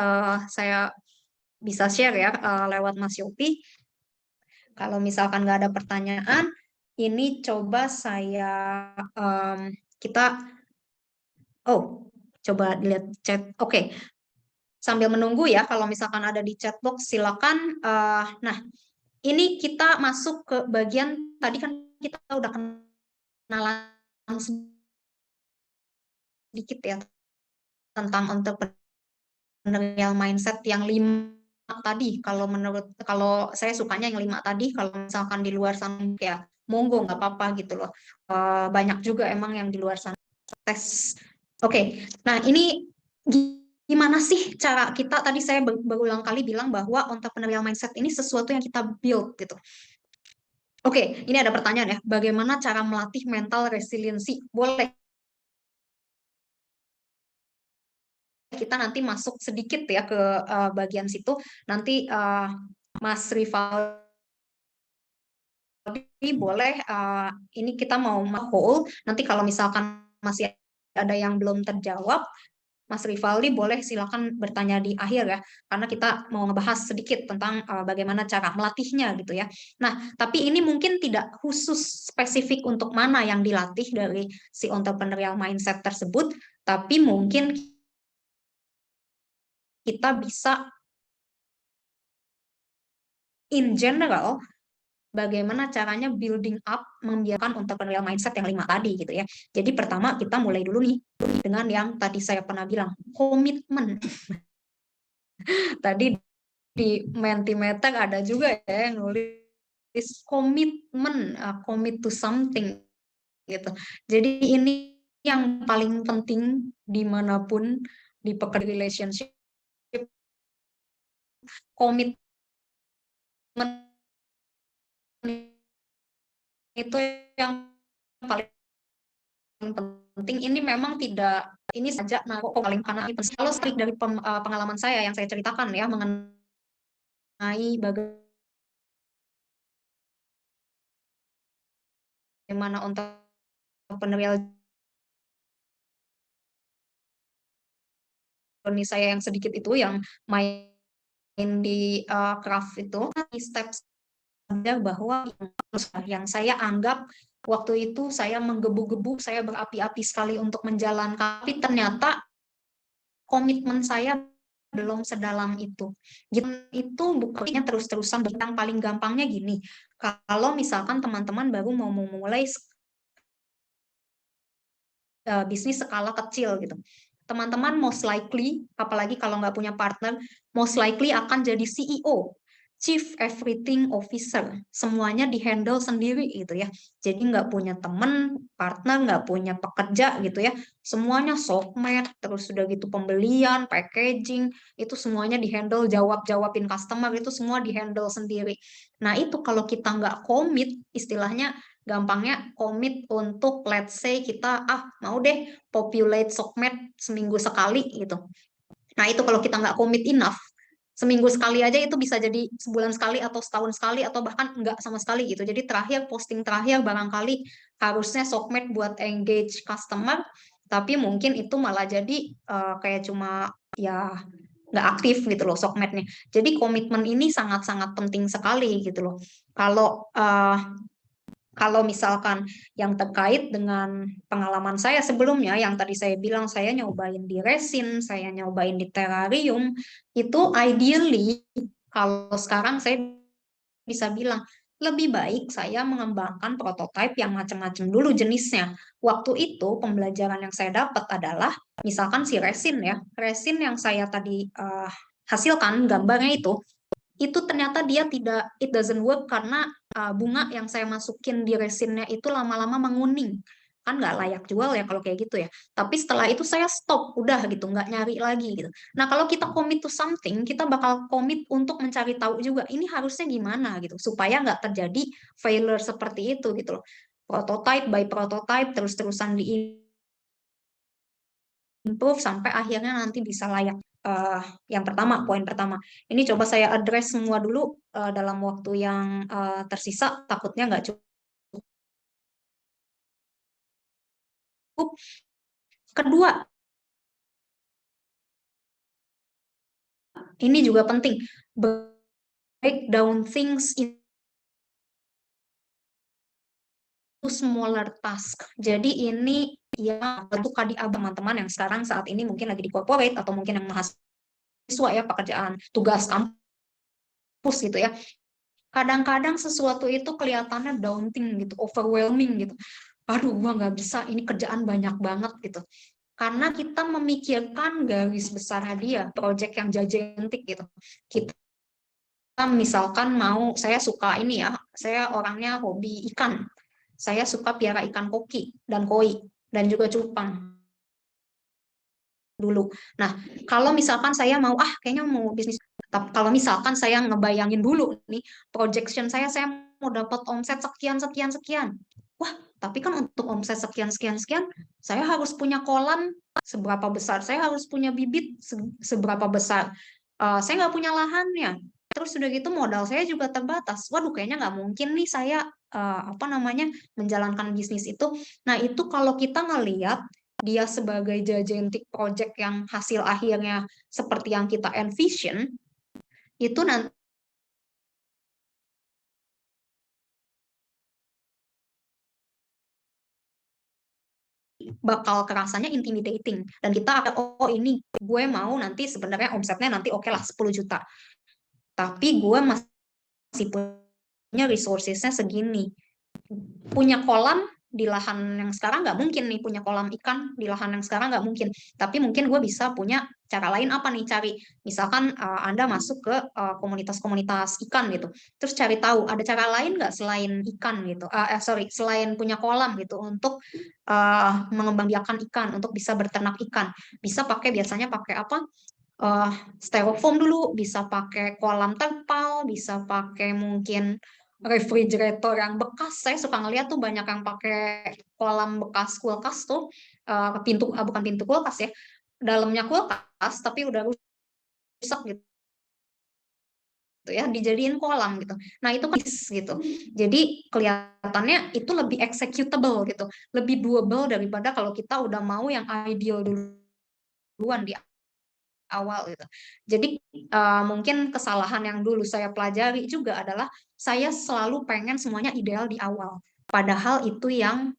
saya bisa share ya lewat Mas Yopi. Kalau misalkan nggak ada pertanyaan, ini coba saya kita coba dilihat chat. Oke. Sambil menunggu ya, kalau misalkan ada di chat box silakan. Nah, ini kita masuk ke bagian tadi kan kita udah kenalan sedikit ya tentang entrepreneurial mindset yang 5 tadi. Kalau saya sukanya yang 5 tadi, kalau misalkan di luar sana ya monggo, nggak apa-apa gitu loh. Banyak juga emang yang di luar sana tes. Oke. Nah, ini gimana sih cara kita, tadi saya berulang kali bilang bahwa entrepreneurial mindset ini sesuatu yang kita build gitu. Oke, ini ada pertanyaan ya, bagaimana cara melatih mental resiliency? Boleh kita nanti masuk sedikit ya ke bagian situ, nanti Mas Rivaldi boleh, ini kita mau whole, nanti kalau misalkan masih ada yang belum terjawab, Mas Rivaldi boleh silakan bertanya di akhir ya, karena kita mau ngebahas sedikit tentang bagaimana cara melatihnya gitu ya. Nah, tapi ini mungkin tidak khusus spesifik untuk mana yang dilatih dari si entrepreneurial mindset tersebut, tapi mungkin kita bisa in general bagaimana caranya building up, membiarkan entrepreneurial mindset yang 5 tadi gitu ya. Jadi pertama kita mulai dulu nih dengan yang tadi saya pernah bilang, komitmen. Tadi di Mentimeter ada juga ya yang nulis komitmen, commit to something gitu. Jadi ini yang paling penting dimanapun di pekerjaan relationship, komitmen itu yang paling penting. Ini memang tidak ini saja, nah kok paling karena kalau strik dari pengalaman saya yang saya ceritakan ya mengenai bagaimana entrepreneurial nih saya yang sedikit itu yang main di craft itu, steps ada bahwa yang saya anggap waktu itu saya menggebu-gebu, saya berapi-api sekali untuk menjalankan, tapi ternyata komitmen saya belum sedalam itu. Gitu, itu bukannya terus-terusan, yang paling gampangnya gini, kalau misalkan teman-teman baru mau memulai bisnis skala kecil gitu. Teman-teman most likely, apalagi kalau nggak punya partner, most likely akan jadi CEO, Chief Everything Officer. Semuanya di-handle sendiri gitu ya. Jadi nggak punya teman, partner, nggak punya pekerja gitu ya. Semuanya softmate, terus sudah gitu pembelian, packaging, itu semuanya di-handle, jawab-jawabin customer, itu semua di-handle sendiri. Nah itu kalau kita nggak komit, istilahnya gampangnya komit untuk let's say kita mau deh populate Sokmed seminggu sekali gitu. Nah itu kalau kita nggak komit enough, seminggu sekali aja itu bisa jadi sebulan sekali atau setahun sekali atau bahkan nggak sama sekali gitu. Jadi terakhir posting terakhir barangkali harusnya Sokmed buat engage customer, tapi mungkin itu malah jadi kayak cuma ya nggak aktif gitu loh Sokmednya. Jadi komitmen ini sangat-sangat penting sekali gitu loh. Kalau misalkan yang terkait dengan pengalaman saya sebelumnya, yang tadi saya bilang saya nyobain di resin, saya nyobain di terrarium, itu ideally kalau sekarang saya bisa bilang lebih baik saya mengembangkan prototipe yang macam-macam dulu jenisnya. Waktu itu pembelajaran yang saya dapat adalah misalkan si resin ya, resin yang saya tadi hasilkan gambarnya itu ternyata dia tidak, it doesn't work karena bunga yang saya masukin di resinnya itu lama-lama menguning, kan nggak layak jual ya kalau kayak gitu ya. Tapi setelah itu saya stop, udah gitu, nggak nyari lagi gitu. Nah kalau kita commit to something, kita bakal commit untuk mencari tahu juga ini harusnya gimana gitu, supaya nggak terjadi failure seperti itu gitu loh. Prototype by prototype terus-terusan di improve sampai akhirnya nanti bisa layak. Yang pertama, poin pertama. Ini coba saya address semua dulu dalam waktu yang tersisa, takutnya nggak cukup. Kedua, ini juga penting, break down things into smaller task. Jadi ini ya untuk teman-teman yang sekarang saat ini mungkin lagi di corporate atau mungkin yang mahasiswa ya, pekerjaan tugas kampus gitu ya. Kadang-kadang sesuatu itu kelihatannya daunting gitu, overwhelming gitu. Aduh, gua nggak bisa, ini kerjaan banyak banget gitu. Karena kita memikirkan garis besarnya dia, project yang gigantic gitu. Kita misalkan saya suka ini ya, saya orangnya hobi ikan. Saya suka piara ikan koki dan koi dan juga cupang dulu. Nah, kalau misalkan saya mau kayaknya mau bisnis, kalau misalkan saya ngebayangin dulu nih projection saya mau dapat omset sekian sekian sekian. Wah, tapi kan untuk omset sekian sekian sekian saya harus punya kolam seberapa besar, saya harus punya bibit seberapa besar. Saya nggak punya lahannya. Terus udah gitu modal saya juga terbatas. Waduh, kayaknya nggak mungkin nih saya menjalankan bisnis itu. Nah, itu kalau kita ngelihat dia sebagai gigantic project yang hasil akhirnya seperti yang kita envision, itu nanti bakal kerasanya intimidating. Dan kita ini gue mau nanti sebenarnya omsetnya nanti oke lah 10 juta. Tapi gue masih punya resourcesnya segini. Punya kolam di lahan yang sekarang nggak mungkin nih, punya kolam ikan di lahan yang sekarang nggak mungkin, tapi mungkin gue bisa punya cara lain apa nih, cari misalkan Anda masuk ke komunitas-komunitas ikan gitu, terus cari tahu ada cara lain nggak selain ikan gitu, selain punya kolam gitu untuk mengembangbiakan ikan, untuk bisa berternak ikan, bisa biasanya pakai apa, styrofoam dulu, bisa pakai kolam terpal, bisa pakai mungkin refrigerator yang bekas. Saya suka ngeliat tuh banyak yang pakai kolam bekas kulkas tuh, bukan pintu kulkas ya, dalamnya kulkas tapi udah rusak gitu ya, dijadiin kolam gitu. Nah itu kan gitu. Jadi kelihatannya itu lebih executable gitu, lebih doable daripada kalau kita udah mau yang ideal duluan di awal gitu. Jadi mungkin kesalahan yang dulu saya pelajari juga adalah saya selalu pengen semuanya ideal di awal. Padahal itu yang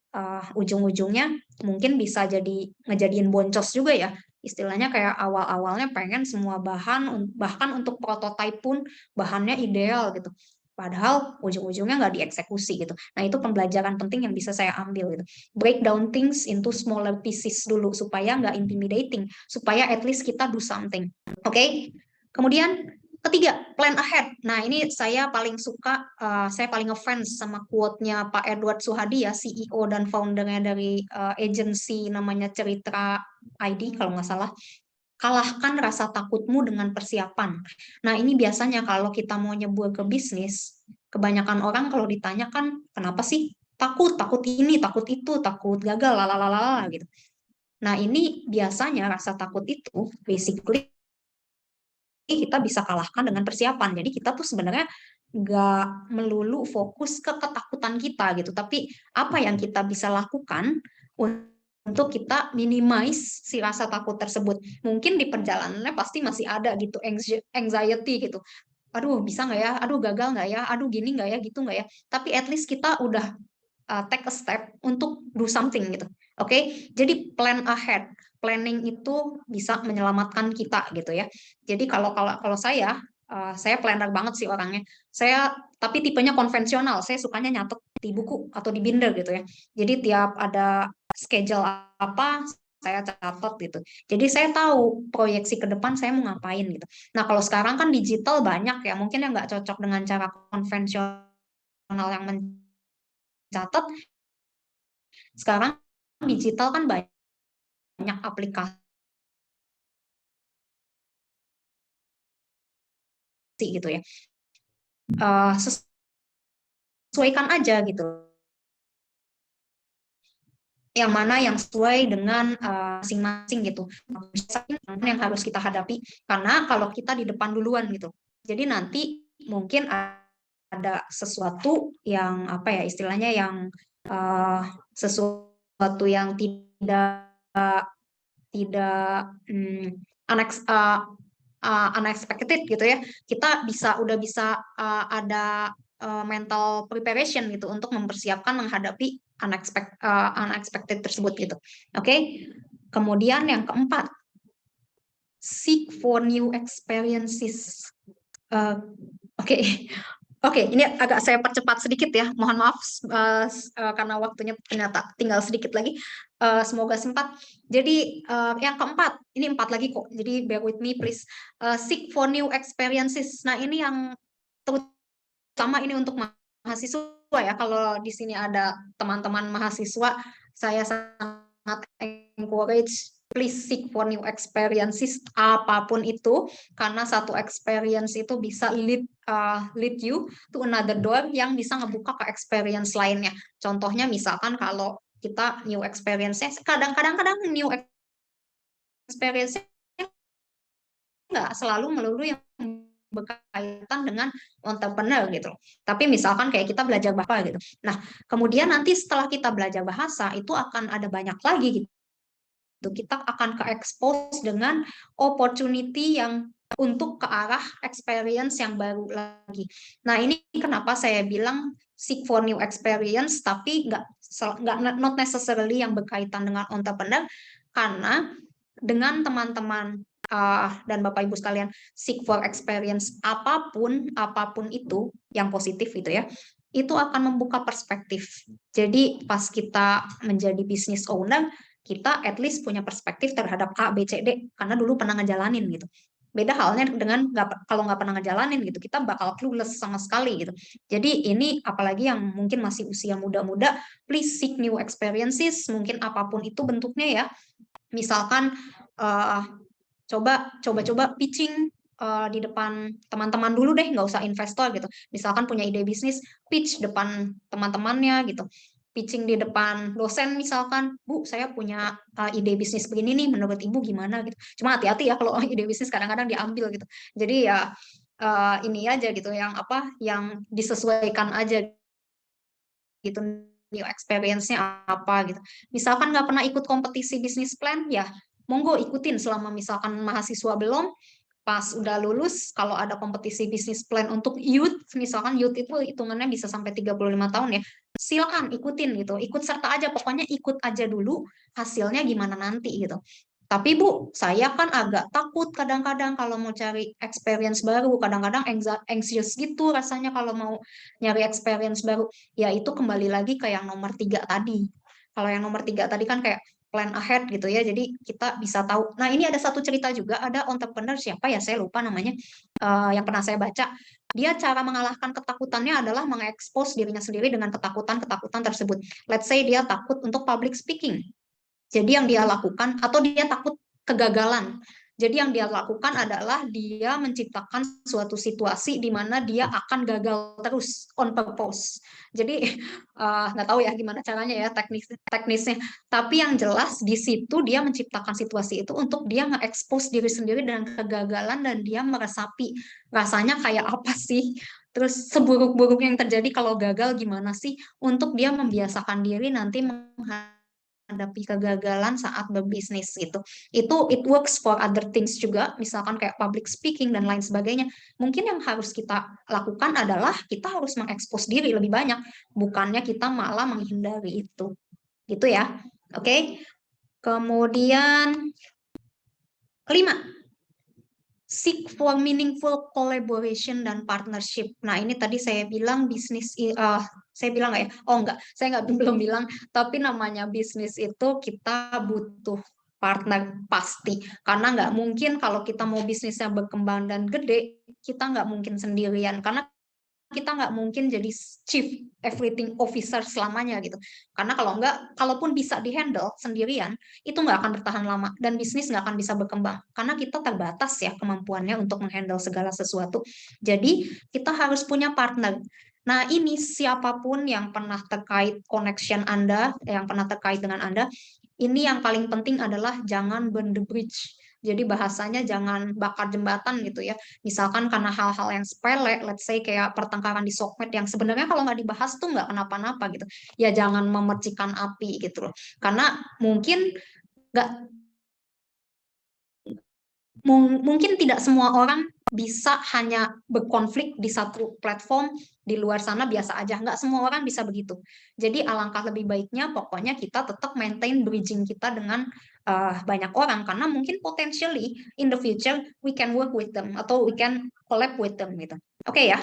ujung-ujungnya mungkin bisa jadi ngejadiin boncos juga ya. Istilahnya kayak awal-awalnya pengen semua bahan, bahkan untuk prototipe pun bahannya ideal gitu. Padahal ujung-ujungnya nggak dieksekusi gitu. Nah itu pembelajaran penting yang bisa saya ambil gitu. Break down things into smaller pieces dulu supaya nggak intimidating, supaya at least kita do something. Oke? Kemudian ketiga, plan ahead. Nah ini saya paling suka, saya paling ngefans sama quote-nya Pak Edward Suhadi ya, CEO dan foundernya dari agency namanya Cerita ID kalau nggak salah. Kalahkan rasa takutmu dengan persiapan. Nah, ini biasanya kalau kita mau nyebur ke bisnis, kebanyakan orang kalau ditanya kan, kenapa sih takut ini, takut itu, takut gagal, lalalala gitu. Nah, ini biasanya rasa takut itu basically kita bisa kalahkan dengan persiapan. Jadi kita tuh sebenarnya nggak melulu fokus ke ketakutan kita gitu, tapi apa yang kita bisa lakukan untuk kita minimize si rasa takut tersebut. Mungkin di perjalanannya pasti masih ada gitu anxiety gitu. Aduh bisa nggak ya? Aduh gagal nggak ya? Aduh gini nggak ya? Gitu nggak ya? Tapi at least kita udah take a step untuk do something gitu. Oke, jadi plan ahead. Planning itu bisa menyelamatkan kita gitu ya. Jadi kalau saya planner banget sih orangnya. Saya tapi tipenya konvensional. Saya sukanya nyatet di buku atau di binder gitu ya. Jadi tiap ada schedule apa saya catat gitu. Jadi saya tahu proyeksi ke depan saya mau ngapain gitu. Nah kalau sekarang kan digital banyak ya. Mungkin yang nggak cocok dengan cara konvensional yang mencatat. Sekarang digital kan banyak aplikasi gitu ya. Sesuaikan aja gitu. Yang mana yang sesuai dengan masing-masing gitu. Yang harus kita hadapi karena kalau kita di depan duluan gitu. Jadi nanti mungkin ada sesuatu yang apa ya istilahnya yang sesuatu yang tidak unexpected gitu ya. Kita udah bisa ada mental preparation gitu untuk mempersiapkan menghadapi unexpected tersebut gitu. Oke. Kemudian yang keempat, seek for new experiences. Oke, ini agak saya percepat sedikit ya. Mohon maaf karena waktunya ternyata tinggal sedikit lagi. Semoga sempat. Jadi yang keempat, ini 4 lagi kok. Jadi bear with me please. Seek for new experiences. Nah ini yang terutama ini untuk mahasiswa ya. Kalau di sini ada teman-teman mahasiswa, saya sangat encourage please seek for new experiences apapun itu, karena satu experience itu bisa lead you to another door yang bisa ngebuka ke experience lainnya. Contohnya misalkan kalau kita new experience-nya kadang-kadang new experience nggak selalu melulu yang berkaitan dengan entrepreneur gitu. Tapi misalkan kayak kita belajar bahasa gitu. Nah, kemudian nanti setelah kita belajar bahasa itu akan ada banyak lagi gitu. Kita akan ke-expose dengan opportunity yang untuk ke arah experience yang baru lagi. Nah, ini kenapa saya bilang seek for new experience, tapi not necessarily yang berkaitan dengan entrepreneur, karena dengan teman-teman dan Bapak Ibu sekalian seek for experience apapun itu yang positif itu ya, itu akan membuka perspektif. Jadi pas kita menjadi business owner, kita at least punya perspektif terhadap A, B, C, D, karena dulu pernah ngejalanin gitu. Beda halnya dengan kalau nggak pernah ngejalanin gitu, kita bakal clueless sama sekali gitu. Jadi ini apalagi yang mungkin masih usia muda-muda, please seek new experiences, mungkin apapun itu bentuknya ya. Misalkan coba pitching di depan teman-teman dulu deh, nggak usah investor gitu. Misalkan punya ide bisnis, pitch depan teman-temannya gitu. Pitching di depan dosen misalkan, Bu, saya punya ide bisnis begini nih, menurut Ibu gimana gitu. Cuma hati-hati ya kalau ide bisnis kadang-kadang diambil gitu. Jadi ya ini aja gitu, yang disesuaikan aja gitu, new experience-nya apa gitu. Misalkan nggak pernah ikut kompetisi bisnis plan, ya monggo ikutin selama misalkan mahasiswa belum, pas udah lulus, kalau ada kompetisi bisnis plan untuk youth, misalkan youth itu hitungannya bisa sampai 35 tahun ya, silakan ikutin gitu, ikut serta aja, pokoknya ikut aja dulu, hasilnya gimana nanti gitu. Tapi Bu, saya kan agak takut kadang-kadang kalau mau cari experience baru, kadang-kadang anxious gitu rasanya kalau mau nyari experience baru. Ya itu kembali lagi ke yang nomor 3 tadi. Kalau yang nomor 3 tadi kan kayak plan ahead gitu ya, jadi kita bisa tahu. Nah ini ada satu cerita juga, ada entrepreneur siapa ya, saya lupa namanya, yang pernah saya baca. Dia cara mengalahkan ketakutannya adalah mengekspos dirinya sendiri dengan ketakutan-ketakutan tersebut. Let's say dia takut untuk public speaking. Jadi yang dia lakukan, atau dia takut kegagalan. Jadi yang dia lakukan adalah dia menciptakan suatu situasi di mana dia akan gagal terus on purpose. Jadi nggak tahu ya gimana caranya ya teknisnya. Tapi yang jelas di situ dia menciptakan situasi itu untuk dia nge-expose diri sendiri dengan kegagalan dan dia meresapi rasanya kayak apa sih. Terus seburuk-buruk yang terjadi kalau gagal gimana sih, untuk dia membiasakan diri nanti menghadapi kegagalan saat berbisnis gitu. Itu it works for other things juga, misalkan kayak public speaking dan lain sebagainya. Mungkin yang harus kita lakukan adalah kita harus mengekspos diri lebih banyak, bukannya kita malah menghindari itu. Gitu ya. Oke. Kemudian 5. Seek for meaningful collaboration dan partnership. Nah, ini tadi saya bilang bisnis, saya bilang nggak ya? Oh enggak, saya nggak belum bilang. Tapi namanya bisnis itu kita butuh partner pasti. Karena nggak mungkin kalau kita mau bisnisnya berkembang dan gede, kita nggak mungkin sendirian. Karena kita nggak mungkin jadi chief everything officer selamanya gitu. Karena kalau nggak, kalaupun bisa dihandle sendirian, itu nggak akan bertahan lama dan bisnis nggak akan bisa berkembang. Karena kita terbatas ya kemampuannya untuk menghandle segala sesuatu. Jadi kita harus punya partner. Nah ini siapapun yang pernah terkait connection Anda, yang pernah terkait dengan Anda, ini yang paling penting adalah jangan burn the bridge. Jadi bahasanya jangan bakar jembatan gitu ya. Misalkan karena hal-hal yang sepele, let's say kayak pertengkaran di sosmed yang sebenarnya kalau nggak dibahas tuh nggak kenapa-napa gitu. Ya jangan memercikan api gitu loh. Karena mungkin nggak, mungkin tidak semua orang bisa hanya berkonflik di satu platform, di luar sana biasa aja. Nggak semua orang bisa begitu. Jadi alangkah lebih baiknya pokoknya kita tetap maintain bridging kita dengan banyak orang, karena mungkin potentially in the future we can work with them atau we can collab with them gitu. Oke ya,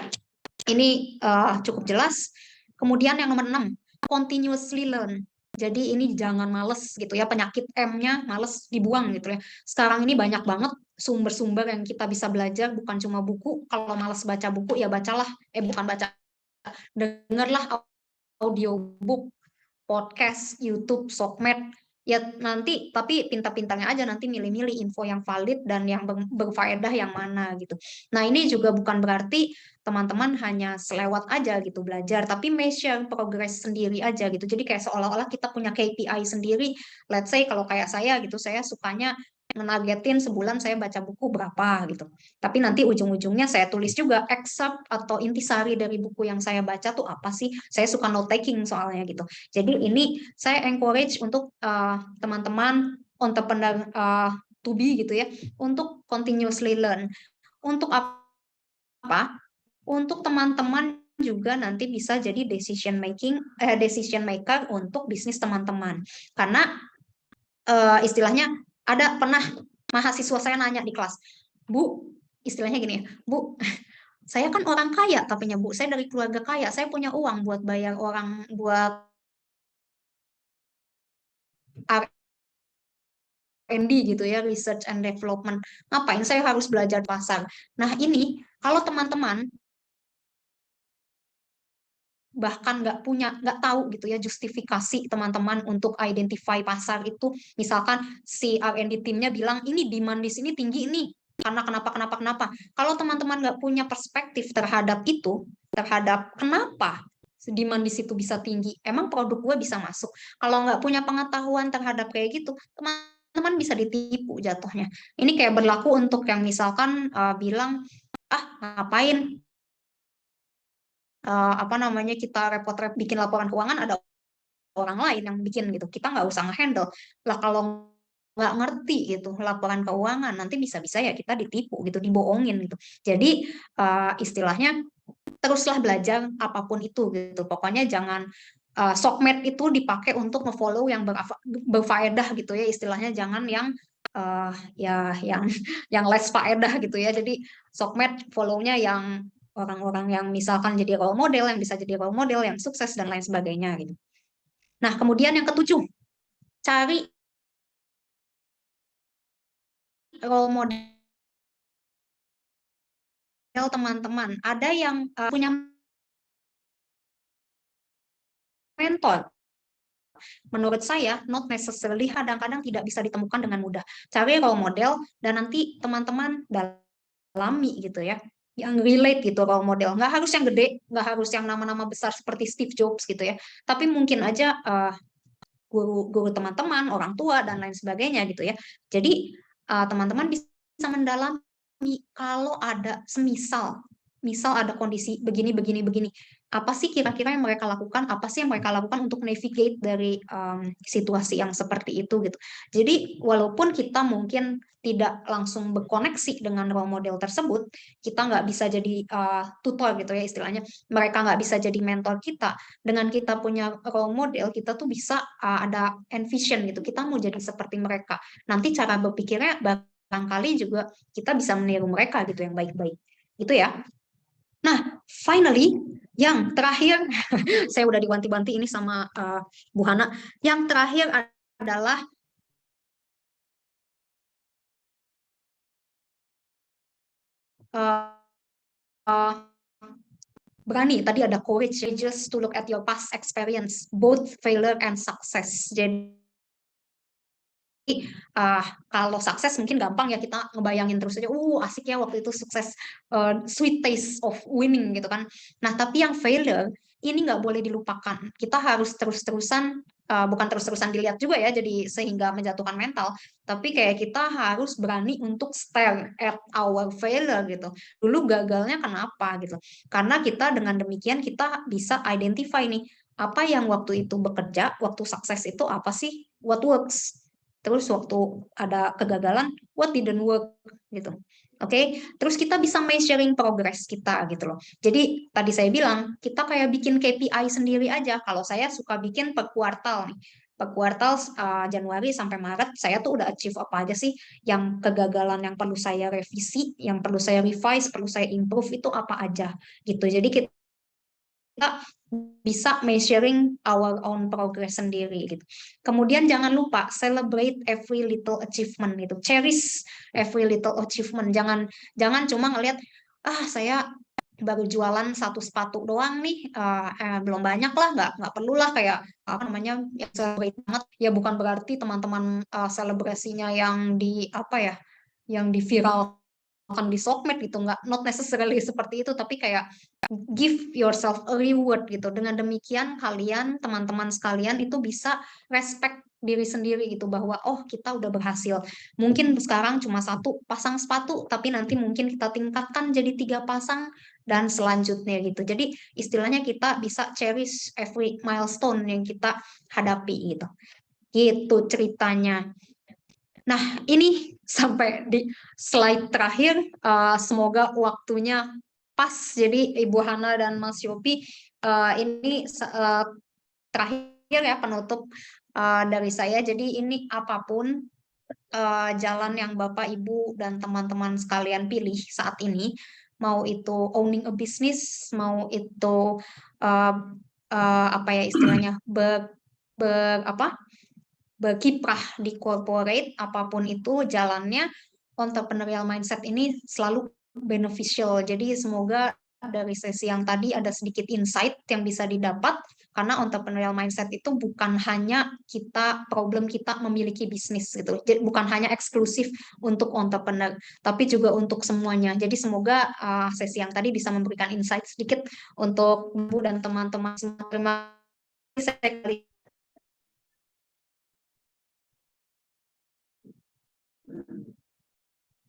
ini cukup jelas. Kemudian yang nomor 6, continuously learn. Jadi ini jangan males gitu ya, penyakit M-nya males dibuang gitu ya. Sekarang ini banyak banget sumber-sumber yang kita bisa belajar, bukan cuma buku. Kalau males baca buku ya bacalah, bukan baca, dengarlah audiobook, podcast, YouTube, sosmed. Ya nanti, tapi pintar-pintarnya aja nanti milih-milih info yang valid dan yang berfaedah yang mana gitu. Nah ini juga bukan berarti teman-teman hanya selewat aja gitu belajar, tapi measure progress sendiri aja gitu. Jadi kayak seolah-olah kita punya KPI sendiri. Let's say kalau kayak saya gitu, saya sukanya menargetin sebulan saya baca buku berapa gitu. Tapi nanti ujung-ujungnya saya tulis juga excerpt atau intisari dari buku yang saya baca tuh apa sih. Saya suka note taking soalnya gitu. Jadi ini saya encourage untuk teman-teman entrepreneur to be gitu ya, untuk continuously learn. Untuk apa? Untuk teman-teman juga nanti bisa jadi decision maker untuk bisnis teman-teman. Karena istilahnya ada pernah mahasiswa saya nanya di kelas, Bu, istilahnya gini ya, Bu, saya kan orang kaya, katanya Bu, saya dari keluarga kaya, saya punya uang buat bayar orang buat R&D gitu ya, research and development. Ngapain saya harus belajar pasar? Nah ini kalau teman-teman bahkan nggak tahu gitu ya justifikasi teman-teman untuk identify pasar itu, misalkan si R&D timnya bilang ini demand di sini tinggi ini karena kenapa. Kalau teman-teman nggak punya perspektif terhadap itu, terhadap kenapa demand di situ bisa tinggi, emang produk gue bisa masuk. Kalau nggak punya pengetahuan terhadap kayak gitu, teman-teman bisa ditipu jatuhnya. Ini kayak berlaku untuk yang misalkan bilang, ngapain kita repot-repot bikin laporan keuangan, ada orang lain yang bikin gitu, kita nggak usah nge-handle lah. Kalau nggak ngerti gitu laporan keuangan, nanti bisa-bisa ya kita ditipu gitu, dibohongin gitu. Jadi istilahnya teruslah belajar apapun itu gitu. Pokoknya jangan sokmed itu dipakai untuk nge-follow yang berfaedah gitu ya, istilahnya jangan yang ya yang yang less faedah gitu ya. Jadi sokmed follow-nya yang orang-orang yang misalkan jadi role model, yang bisa jadi role model, yang sukses dan lain sebagainya gitu. Nah, kemudian yang ketujuh, cari role model teman-teman. Ada yang punya mentor. Menurut saya, not necessarily kadang-kadang tidak bisa ditemukan dengan mudah. Cari role model dan nanti teman-teman dalami gitu ya, yang relate gitu role model. Nggak harus yang gede, nggak harus yang nama-nama besar seperti Steve Jobs gitu ya. Tapi mungkin aja guru teman-teman, orang tua dan lain sebagainya gitu ya. Jadi teman-teman bisa mendalami kalau ada misal ada kondisi begini, apa sih kira-kira yang mereka lakukan, apa sih yang mereka lakukan untuk navigate dari situasi yang seperti itu gitu. Jadi walaupun kita mungkin tidak langsung berkoneksi dengan role model tersebut, kita nggak bisa jadi tutor gitu ya istilahnya, mereka nggak bisa jadi mentor kita. Dengan kita punya role model, kita tuh bisa ada envision gitu, kita mau jadi seperti mereka. Nanti cara berpikirnya barangkali juga kita bisa meniru mereka gitu yang baik-baik. Gitu ya. Nah, finally, yang terakhir, saya udah diwanti-wanti ini sama Bu Hana. Yang terakhir adalah berani. Tadi ada courageous to look at your past experience, both failure and success. Jadi kalau sukses mungkin gampang ya, kita ngebayangin terus aja, asik ya waktu itu sukses, sweet taste of winning gitu kan. Nah, tapi yang failure ini nggak boleh dilupakan. Kita harus terus-terusan, bukan terus-terusan dilihat juga ya, jadi sehingga menjatuhkan mental. Tapi kayak kita harus berani untuk stare at our failure gitu. Dulu gagalnya kenapa gitu. Karena kita dengan demikian kita bisa identify nih, apa yang waktu itu bekerja, waktu sukses itu apa sih, what works. Terus waktu ada kegagalan, what didn't work gitu. Oke, terus kita bisa measuring progress kita gitu loh. Jadi tadi saya bilang kita kayak bikin KPI sendiri aja. Kalau saya suka bikin per kuartal nih. Per kuartal Januari sampai Maret saya tuh udah achieve apa aja sih, yang kegagalan yang perlu saya revisi, yang perlu saya revise, perlu saya improve itu apa aja gitu. Jadi kita bisa measuring our own progress sendiri gitu. Kemudian jangan lupa celebrate every little achievement gitu. Cherish every little achievement. Jangan cuma ngelihat saya baru jualan 1 sepatu doang nih, belum banyak lah, nggak perlu lah kayak apa namanya ya celebrate banget ya, bukan berarti teman-teman selebrasinya yang di apa ya, yang di viral akan di sosmed gitu, nggak, not necessarily seperti itu, tapi kayak give yourself a reward gitu. Dengan demikian kalian, teman-teman sekalian itu bisa respect diri sendiri gitu, bahwa kita udah berhasil. Mungkin sekarang cuma 1 pasang sepatu, tapi nanti mungkin kita tingkatkan jadi 3 pasang dan selanjutnya gitu. Jadi istilahnya kita bisa cherish every milestone yang kita hadapi gitu. Gitu ceritanya. Nah, ini sampai di slide terakhir. Semoga waktunya pas. Jadi Ibu Hana dan Mas Yopi, ini terakhir ya penutup dari saya. Jadi ini apapun jalan yang Bapak, Ibu, dan teman-teman sekalian pilih saat ini, mau itu owning a business, mau itu apa ya istilahnya berkiprah di corporate, apapun itu jalannya, entrepreneurial mindset ini selalu beneficial. Jadi semoga dari sesi yang tadi ada sedikit insight yang bisa didapat, karena entrepreneurial mindset itu bukan hanya problem kita memiliki bisnis gitu. Jadi bukan hanya eksklusif untuk entrepreneur, tapi juga untuk semuanya. Jadi semoga sesi yang tadi bisa memberikan insight sedikit untuk Ibu dan teman-teman semua. Terima kasih.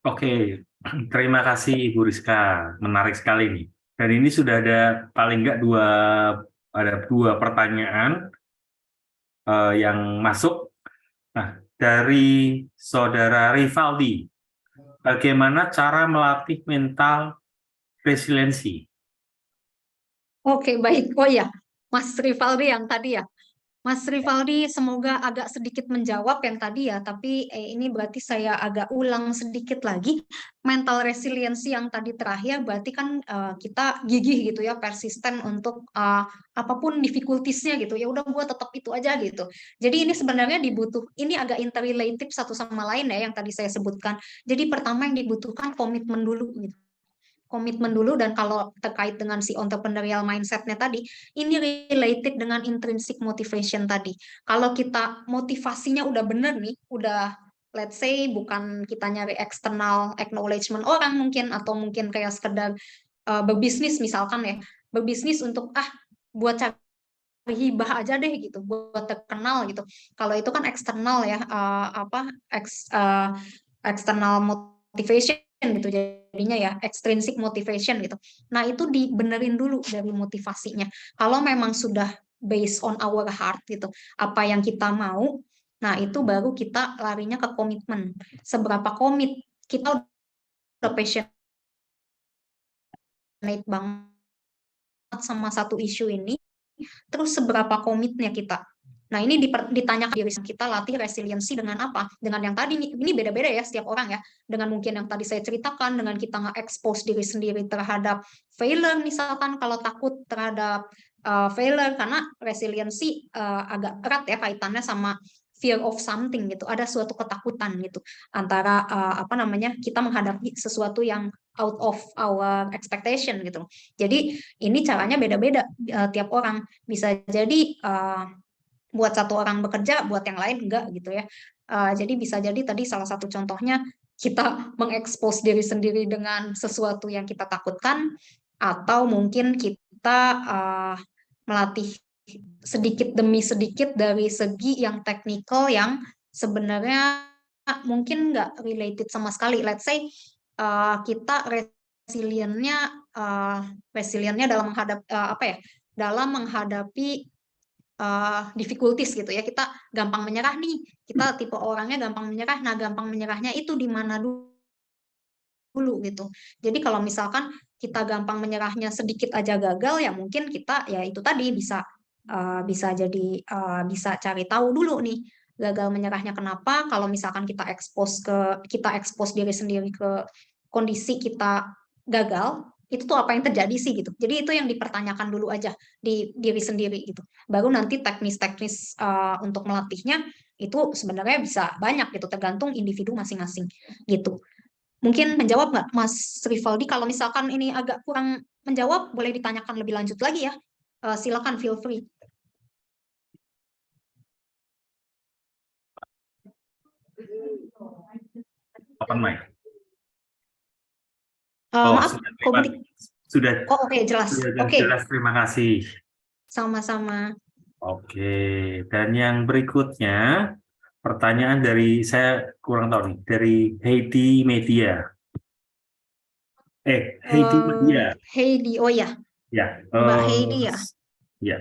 Oke, terima kasih Ibu Rizka, menarik sekali nih. Dan ini sudah ada paling nggak dua pertanyaan yang masuk. Nah, dari Saudara Rivaldi. Bagaimana cara melatih mental resiliensi? Oke, baik. Oh ya, Mas Rivaldi yang tadi ya. Mas Rivaldi, semoga agak sedikit menjawab yang tadi ya, tapi ini berarti saya agak ulang sedikit lagi. Mental resiliensi yang tadi terakhir berarti kan kita gigih gitu ya, persisten untuk apapun difficulties-nya gitu. Ya udah gua tetap itu aja gitu. Jadi ini sebenarnya ini agak interrelated satu sama lain ya yang tadi saya sebutkan. Jadi pertama yang dibutuhkan komitmen dulu gitu. Komitmen dulu, dan kalau terkait dengan si entrepreneurial mindset-nya tadi, ini related dengan intrinsic motivation tadi. Kalau kita motivasinya udah bener nih, udah let's say bukan kita nyari external acknowledgement orang mungkin, atau mungkin kayak sekedar berbisnis misalkan ya, berbisnis untuk buat cari hibah aja deh gitu, buat terkenal gitu. Kalau itu kan eksternal ya, external motivation gitu jadinya ya, extrinsic motivation gitu. Nah, itu dibenerin dulu dari motivasinya. Kalau memang sudah based on our heart gitu, apa yang kita mau, nah itu baru kita larinya ke komitmen. Seberapa komit kita udah passionate banget sama satu isu ini, terus seberapa komitnya kita. Nah, ini ditanya ke diri kita, latih resiliensi dengan apa? Dengan yang tadi, ini beda-beda ya setiap orang ya. Dengan mungkin yang tadi saya ceritakan, dengan kita nge-expose diri sendiri terhadap failure misalkan, kalau takut terhadap failure, karena resiliensi agak erat ya kaitannya sama fear of something gitu. Ada suatu ketakutan gitu antara kita menghadapi sesuatu yang out of our expectation gitu. Jadi ini caranya beda-beda tiap orang. Bisa jadi buat satu orang bekerja, buat yang lain enggak gitu ya. Jadi bisa jadi tadi salah satu contohnya kita mengekspos diri sendiri dengan sesuatu yang kita takutkan, atau mungkin kita melatih sedikit demi sedikit dari segi yang teknikal yang sebenarnya mungkin nggak related sama sekali. Let's say kita resiliennya dalam dalam menghadapi difficulties gitu ya, kita gampang menyerah nih, kita tipe orangnya gampang menyerah. Nah, gampang menyerahnya itu di mana dulu gitu. Jadi kalau misalkan kita gampang menyerahnya sedikit aja gagal, ya mungkin kita ya itu tadi bisa cari tahu dulu nih gagal menyerahnya kenapa. Kalau misalkan kita expose diri sendiri ke kondisi kita gagal, itu tuh apa yang terjadi sih gitu. Jadi itu yang dipertanyakan dulu aja di diri sendiri gitu. Baru nanti teknis-teknis untuk melatihnya itu sebenarnya bisa banyak gitu, tergantung individu masing-masing gitu. Mungkin menjawab nggak Mas Rivaldi? Kalau misalkan ini agak kurang menjawab, boleh ditanyakan lebih lanjut lagi ya. Silakan, feel free. Open mic. Maaf, sudah. oke, jelas. Oke. Jelas, terima kasih. Sama-sama. Oke, dan yang berikutnya pertanyaan dari saya kurang tahu nih, dari Heidi Media. Heidi Media. Heidi, oh ya. Ya. Mbak Heidi ya. Ya.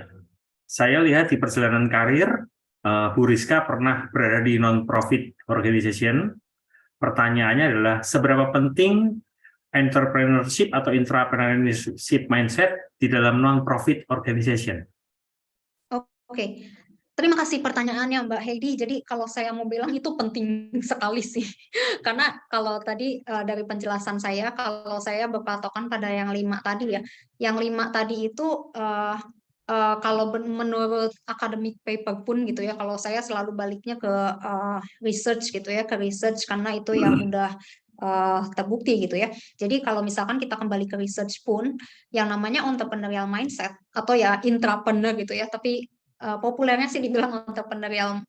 Saya lihat di perjalanan karir, Bu Rizka pernah berada di non-profit organization. Pertanyaannya adalah seberapa penting entrepreneurship atau intrapreneurship mindset di dalam non-profit organization? Oke. Terima kasih pertanyaannya Mbak Heidi. Jadi kalau saya mau bilang itu penting sekali sih. Karena kalau tadi dari penjelasan saya, kalau saya berpatokan pada yang 5 tadi ya. Yang 5 tadi itu kalau menurut academic paper pun gitu ya, kalau saya selalu baliknya ke research gitu ya, ke research karena itu yang udah terbukti gitu ya. Jadi kalau misalkan kita kembali ke research pun, yang namanya entrepreneurial mindset atau ya intrapreneur gitu ya, tapi populernya sih dibilang entrepreneurial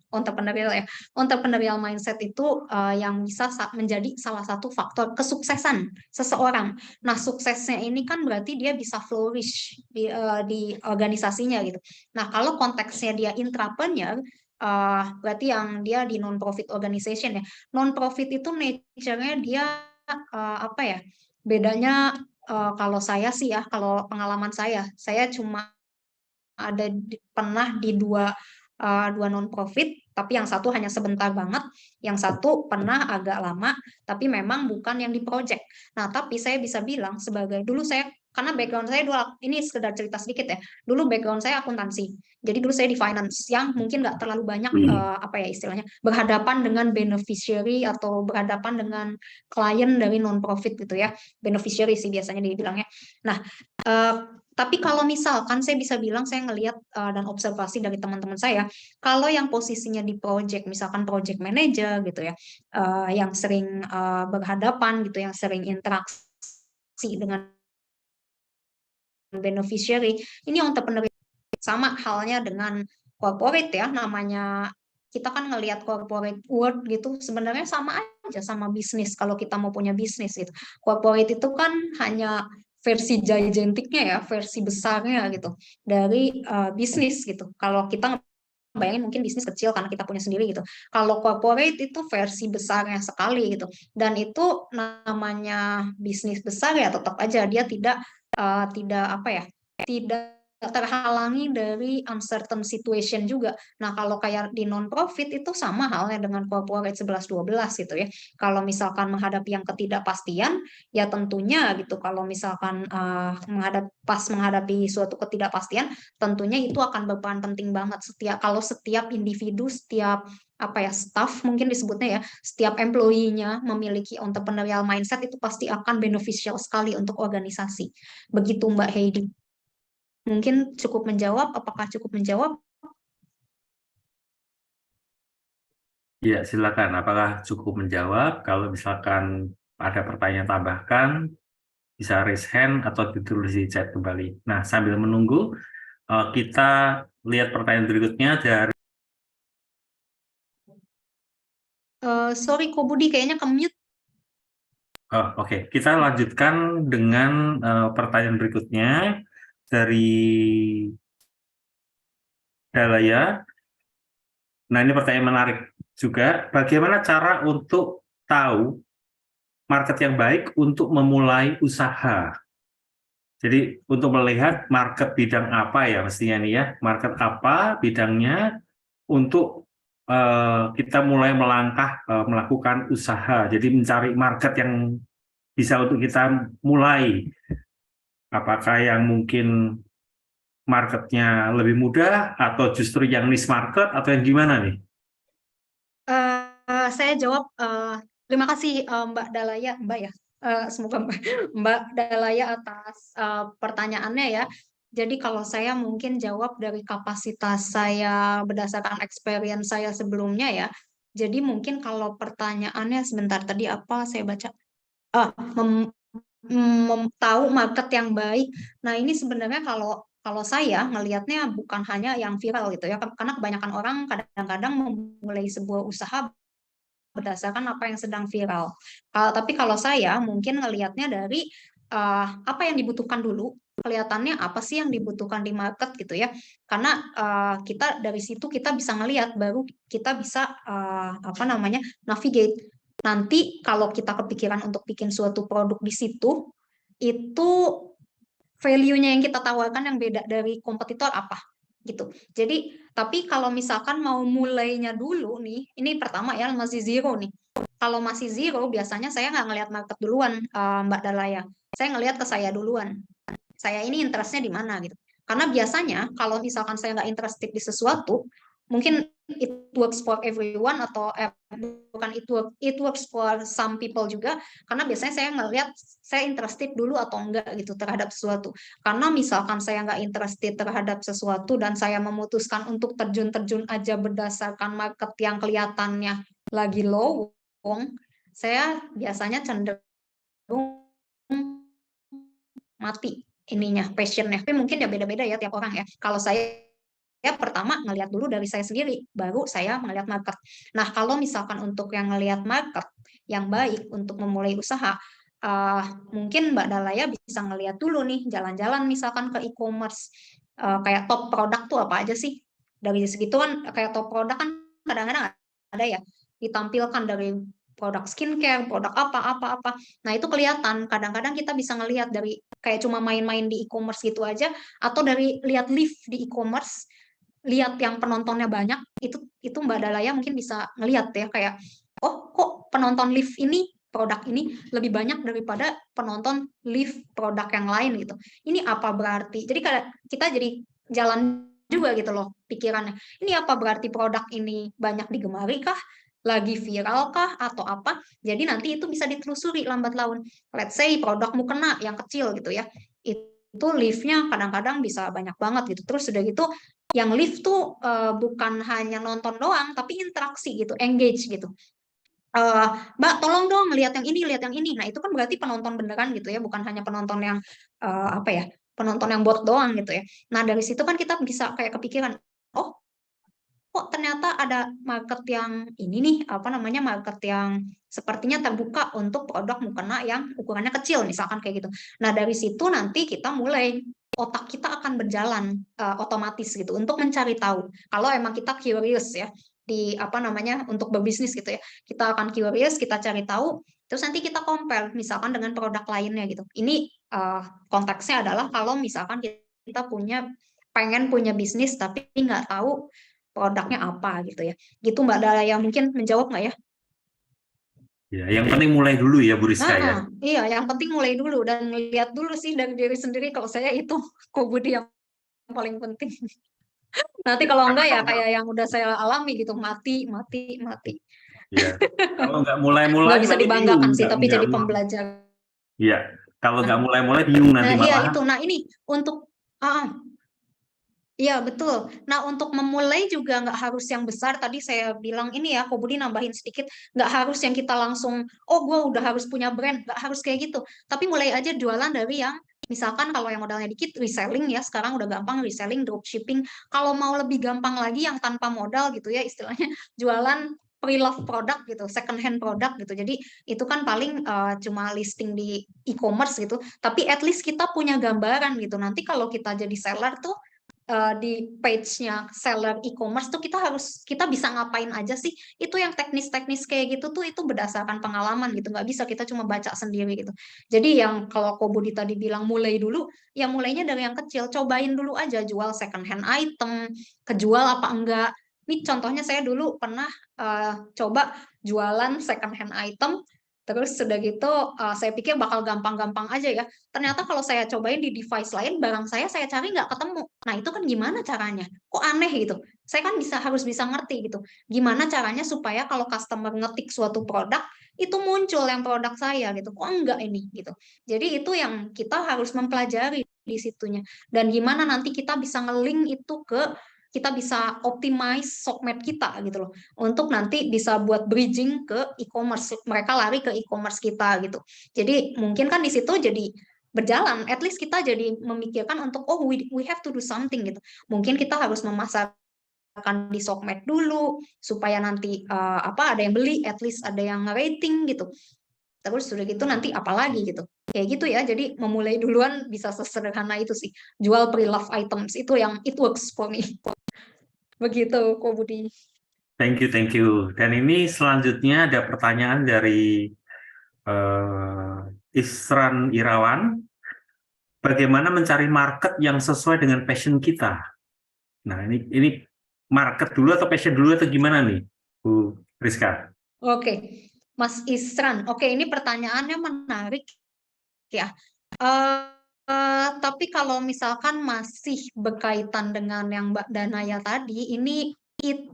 ya. Entrepreneurial mindset itu yang bisa menjadi salah satu faktor kesuksesan seseorang. Nah, suksesnya ini kan berarti dia bisa flourish di organisasinya gitu. Nah, kalau konteksnya dia intrapreneur, berarti yang dia di non-profit organization ya. Non-profit itu nature-nya dia bedanya kalau saya sih ya, kalau pengalaman saya cuma pernah di dua non-profit Tapi yang satu hanya sebentar banget, yang satu pernah agak lama, tapi memang bukan yang di project. Nah, tapi saya bisa bilang sebagai dulu saya, karena background saya dulu, ini sekedar cerita sedikit ya, dulu background saya akuntansi. Jadi dulu saya di finance yang mungkin nggak terlalu banyak apa ya istilahnya berhadapan dengan beneficiary atau berhadapan dengan klien dari non-profit gitu ya, beneficiary sih biasanya dibilangnya. Nah, tapi kalau misalkan saya bisa bilang saya ngelihat dan observasi dari teman-teman saya, kalau yang posisinya di project, misalkan project manager gitu ya, yang sering berhadapan gitu, yang sering interaksi dengan beneficiary, ini entrepreneur sama halnya dengan corporate ya, namanya kita kan ngelihat corporate world gitu sebenarnya sama aja sama bisnis. Kalau kita mau punya bisnis gitu, corporate itu kan hanya versi gigantiknya ya, versi besarnya gitu dari bisnis gitu. Kalau kita bayangin mungkin bisnis kecil karena kita punya sendiri gitu. Kalau corporate itu versi besarnya sekali gitu. Dan itu namanya bisnis besar ya tetap aja dia tidak apa ya, tidak terhalangi dari uncertain situation juga. Nah, kalau kayak di non-profit itu sama halnya dengan corporate 11-12 gitu ya. Kalau misalkan menghadapi yang ketidakpastian, ya tentunya gitu. Kalau misalkan menghadapi suatu ketidakpastian, tentunya itu akan berperan penting banget kalau setiap individu, setiap apa ya staff mungkin disebutnya ya, setiap employee-nya memiliki entrepreneurial mindset itu pasti akan beneficial sekali untuk organisasi. Begitu Mbak Heidi. Mungkin cukup menjawab, apakah cukup menjawab? Ya, silakan. Apakah cukup menjawab? Kalau misalkan ada pertanyaan tambahkan, bisa raise hand atau ditulis di chat kembali. Nah, sambil menunggu, kita lihat pertanyaan berikutnya dari Sorry, Ko Budi kayaknya ke-mute. Oke. Kita lanjutkan dengan pertanyaan berikutnya dari Dalaya. Nah, ini pertanyaan menarik juga. Bagaimana cara untuk tahu market yang baik untuk memulai usaha? Jadi untuk melihat market bidang apa ya mestinya nih ya, market apa bidangnya untuk kita mulai melangkah melakukan usaha. Jadi mencari market yang bisa untuk kita mulai. Apakah yang mungkin marketnya lebih mudah atau justru yang niche market atau yang gimana nih? Saya jawab, terima kasih Mbak Dalaya, Mbak ya, semoga Mbak Dalaya atas pertanyaannya ya. Jadi kalau saya mungkin jawab dari kapasitas saya berdasarkan experience saya sebelumnya ya. Jadi mungkin kalau pertanyaannya sebentar tadi apa saya baca, tahu market yang baik. Nah ini sebenarnya kalau saya melihatnya bukan hanya yang viral gitu ya, karena kebanyakan orang kadang-kadang memulai sebuah usaha berdasarkan apa yang sedang viral. Tapi kalau saya mungkin ngelihatnya dari apa yang dibutuhkan dulu, kelihatannya apa sih yang dibutuhkan di market gitu ya. Karena kita dari situ kita bisa ngelihat, baru kita bisa navigate. Nanti kalau kita kepikiran untuk bikin suatu produk di situ, itu value-nya yang kita tawarkan yang beda dari kompetitor apa gitu. Jadi, tapi kalau misalkan mau mulainya dulu nih, ini pertama ya masih zero nih. Kalau masih zero, biasanya saya nggak ngelihat market duluan, Mbak Dalaya. Saya ngelihat ke saya duluan. Saya ini interestnya di mana gitu. Karena biasanya kalau misalkan saya nggak interested di sesuatu, mungkin it works for everyone atau bukan it works for some people juga, karena biasanya saya ngelihat saya interested dulu atau enggak gitu terhadap sesuatu. Karena misalkan saya nggak interested terhadap sesuatu dan saya memutuskan untuk terjun aja berdasarkan market yang kelihatannya lagi low, saya biasanya cenderung mati ininya, passionnya. Tapi mungkin ya beda-beda ya tiap orang ya. Kalau saya pertama ngelihat dulu dari saya sendiri, baru saya melihat market. Nah, kalau misalkan untuk yang ngelihat market yang baik untuk memulai usaha, mungkin Mbak Dalaya bisa ngelihat dulu nih, jalan-jalan misalkan ke e-commerce, kayak top produk tuh apa aja sih? Dari segitu kan, kayak top produk kan kadang-kadang ada ya, ditampilkan dari produk skincare, produk apa. Nah, itu kelihatan. Kadang-kadang kita bisa ngelihat dari kayak cuma main-main di e-commerce gitu aja, atau dari lihat live di e-commerce, lihat yang penontonnya banyak, itu Mbak Dalaya mungkin bisa ngelihat ya kayak, oh kok penonton live ini produk ini lebih banyak daripada penonton live produk yang lain gitu. Ini apa berarti? Jadi kayak kita jadi jalan juga gitu loh pikirannya. Ini apa berarti produk ini banyak digemari kah? Lagi viral kah? Atau apa? Jadi nanti itu bisa ditelusuri lambat laun. Let's say produk mukena yang kecil gitu ya. Itu live-nya kadang-kadang bisa banyak banget gitu. Terus sudah gitu yang live tuh bukan hanya nonton doang, tapi interaksi gitu, engage gitu. Mbak, tolong dong lihat yang ini, lihat yang ini. Nah, itu kan berarti penonton beneran gitu ya, bukan hanya penonton yang apa ya, penonton yang bot doang gitu ya. Nah, dari situ kan kita bisa kayak kepikiran, oh, kok ternyata ada market yang ini nih, apa namanya, market yang sepertinya terbuka untuk produk mukena yang ukurannya kecil, misalkan kayak gitu. Nah, dari situ nanti kita mulai otak kita akan berjalan otomatis gitu untuk mencari tahu. Kalau emang kita curious ya di apa namanya untuk berbisnis gitu ya, kita akan curious, kita cari tahu, terus nanti kita compare misalkan dengan produk lainnya gitu. Ini konteksnya adalah kalau misalkan kita pengen punya bisnis tapi nggak tahu produknya apa gitu ya. Gitu Mbak Daya, mungkin menjawab nggak ya? Ya, yang penting mulai dulu ya Bu Rizka ya. Iya, yang penting mulai dulu dan lihat dulu sih dari diri sendiri. Kalau saya itu Budi yang paling penting. Nanti kalau enggak ya kayak yang udah saya alami gitu, mati. Ya. Kalau nggak mulai-mulai Nggak bisa nanti dibanggakan bingung, sih, tapi nggak jadi mulai. pembelajaran. Iya, kalau nggak mulai-mulai bingung nanti Nah, iya malah. itu. Nah, ini untuk iya, betul. Nah, untuk memulai juga nggak harus yang besar. Tadi saya bilang ini ya, Ko Budi nambahin sedikit, nggak harus yang kita langsung, oh gue udah harus punya brand, nggak harus kayak gitu. Tapi mulai aja jualan dari yang, misalkan kalau yang modalnya dikit, reselling ya, sekarang udah gampang reselling, dropshipping. Kalau mau lebih gampang lagi yang tanpa modal gitu ya, istilahnya jualan pre-love product gitu, second hand product gitu. Jadi itu kan paling cuma listing di e-commerce gitu, tapi at least kita punya gambaran gitu. Nanti kalau kita jadi seller tuh, di page-nya seller e-commerce tuh kita bisa ngapain aja sih, itu yang teknis-teknis kayak gitu tuh itu berdasarkan pengalaman gitu, nggak bisa kita cuma baca sendiri gitu. Jadi yang kalau Ko Budi tadi bilang mulai dulu, ya mulainya dari yang kecil, cobain dulu aja jual second hand item, kejual apa enggak. Ini contohnya saya dulu pernah coba jualan second hand item. Terus sudah gitu saya pikir bakal gampang-gampang aja ya. Ternyata kalau saya cobain di device lain, barang saya cari nggak ketemu. Nah itu kan gimana caranya? Kok aneh gitu? Saya kan harus bisa ngerti gitu. Gimana caranya supaya kalau customer ngetik suatu produk, itu muncul yang produk saya gitu. Kok enggak ini gitu. Jadi itu yang kita harus mempelajari di situnya. Dan gimana nanti kita bisa nge-link itu kita bisa optimize sokmed kita gitu loh, untuk nanti bisa buat bridging ke e-commerce, mereka lari ke e-commerce kita gitu. Jadi mungkin kan di situ jadi berjalan, at least kita jadi memikirkan untuk we have to do something gitu. Mungkin kita harus memasarkan di sokmed dulu supaya nanti ada yang beli, at least ada yang rating gitu. Terus sudah gitu nanti apalagi gitu. Kayak gitu ya. Jadi memulai duluan bisa sesederhana itu sih. Jual pre-love items itu yang it works for me. Begitu, Ko Budi. Thank you. Dan ini selanjutnya ada pertanyaan dari Isran Irawan. Bagaimana mencari market yang sesuai dengan passion kita? Nah, ini market dulu atau passion dulu atau gimana nih, Bu Rizka? Oke, Mas Isran. Oke, ini pertanyaannya menarik ya. Tapi kalau misalkan masih berkaitan dengan yang Mbak Danaya tadi, ini it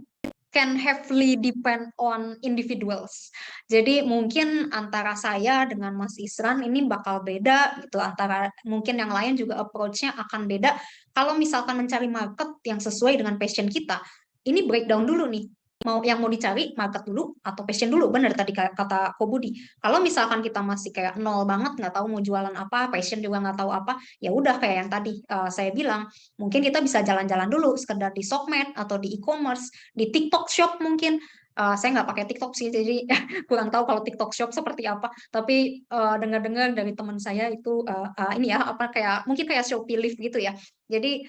can heavily depend on individuals. Jadi mungkin antara saya dengan Mas Isran ini bakal beda gitu, antara mungkin yang lain juga approach-nya akan beda. Kalau misalkan mencari market yang sesuai dengan passion kita, ini breakdown dulu nih. Yang mau dicari market dulu atau passion dulu, benar tadi kata Ko Budi. Kalau misalkan kita masih kayak nol banget, nggak tahu mau jualan apa, passion juga nggak tahu apa, ya udah kayak yang tadi saya bilang, mungkin kita bisa jalan-jalan dulu sekedar di sokmed atau di e-commerce, di TikTok Shop mungkin. Saya nggak pakai TikTok sih, jadi kurang tahu kalau TikTok Shop seperti apa. Tapi dengar-dengar dari teman saya itu ini ya kayak mungkin kayak Shopee Live gitu ya. Jadi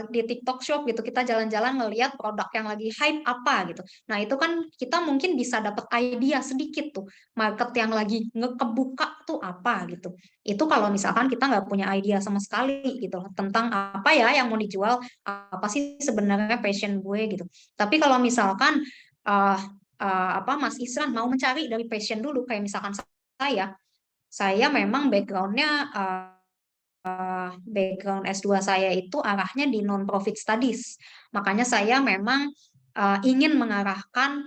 di TikTok Shop gitu, kita jalan-jalan ngelihat produk yang lagi hype apa gitu. Nah itu kan kita mungkin bisa dapat idea sedikit tuh, market yang lagi ngekebuka tuh apa gitu. Itu kalau misalkan kita nggak punya idea sama sekali gitu tentang apa ya yang mau dijual, apa sih sebenarnya passion gue gitu. Tapi kalau misalkan Mas Isran mau mencari dari passion dulu, kayak misalkan saya memang backgroundnya background S2 saya itu arahnya di non-profit studies. Makanya saya memang ingin mengarahkan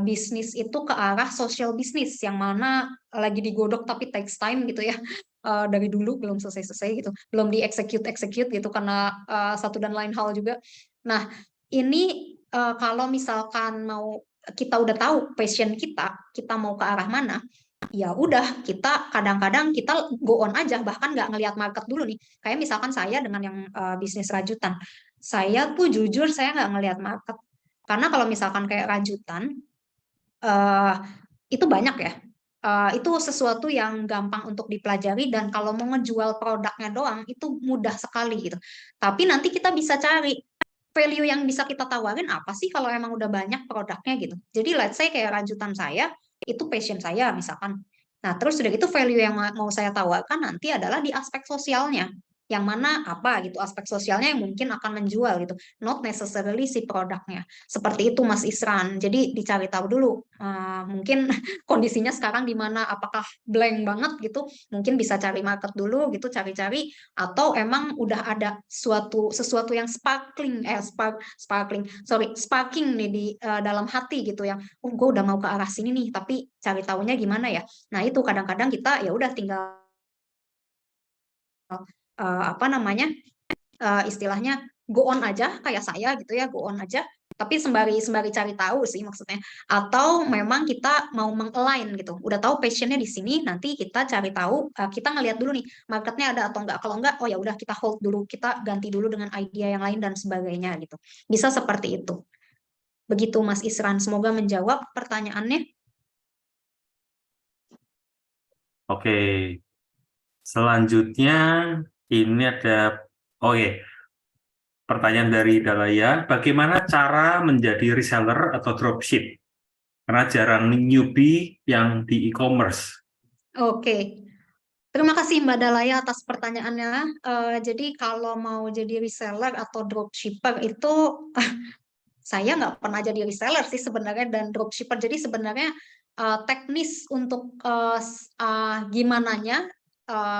bisnis itu ke arah social business yang mana lagi digodok tapi takes time gitu ya. Dari dulu belum selesai-selesai gitu. Belum di-execute gitu karena satu dan lain hal juga. Nah, ini kalau misalkan kita udah tahu passion kita mau ke arah mana, ya udah kita kadang-kadang kita go on aja, bahkan nggak ngelihat market dulu nih. Kayak misalkan saya dengan yang bisnis rajutan, saya tuh jujur saya nggak ngelihat market, karena kalau misalkan kayak rajutan itu banyak ya. Itu sesuatu yang gampang untuk dipelajari, dan kalau mau ngejual produknya doang itu mudah sekali gitu. Tapi nanti kita bisa cari value yang bisa kita tawarin apa sih kalau emang udah banyak produknya gitu. Jadi let's say kayak rajutan saya, itu passion saya misalkan. Nah terus udah gitu value yang mau saya tawarkan nanti adalah di aspek sosialnya. Yang mana apa gitu, aspek sosialnya yang mungkin akan menjual gitu. Not necessarily si produknya. Seperti itu Mas Isran. Jadi dicari tahu dulu. Mungkin kondisinya sekarang di mana, apakah blank banget gitu. Mungkin bisa cari market dulu gitu, cari-cari. Atau emang udah ada sesuatu yang sparking nih di dalam hati gitu, yang gue udah mau ke arah sini nih, tapi cari tahunya gimana ya. Nah itu kadang-kadang kita ya udah tinggal istilahnya go on aja, kayak saya gitu ya, go on aja, tapi sembari cari tahu sih maksudnya. Atau memang kita mau meng-align gitu, udah tahu passionnya di sini, nanti kita cari tahu, kita ngelihat dulu nih marketnya ada atau enggak. Kalau enggak, oh ya udah kita hold dulu, kita ganti dulu dengan idea yang lain dan sebagainya gitu. Bisa seperti itu. Begitu Mas Isran, semoga menjawab pertanyaannya. Oke. Selanjutnya ini ada pertanyaan dari Dalaya, bagaimana cara menjadi reseller atau dropship? Karena jarang newbie yang di e-commerce. Oke. Terima kasih Mbak Dalaya atas pertanyaannya. Jadi kalau mau jadi reseller atau dropshipper itu saya nggak pernah jadi reseller sih sebenarnya dan dropshipper. Jadi sebenarnya teknis untuk gimananya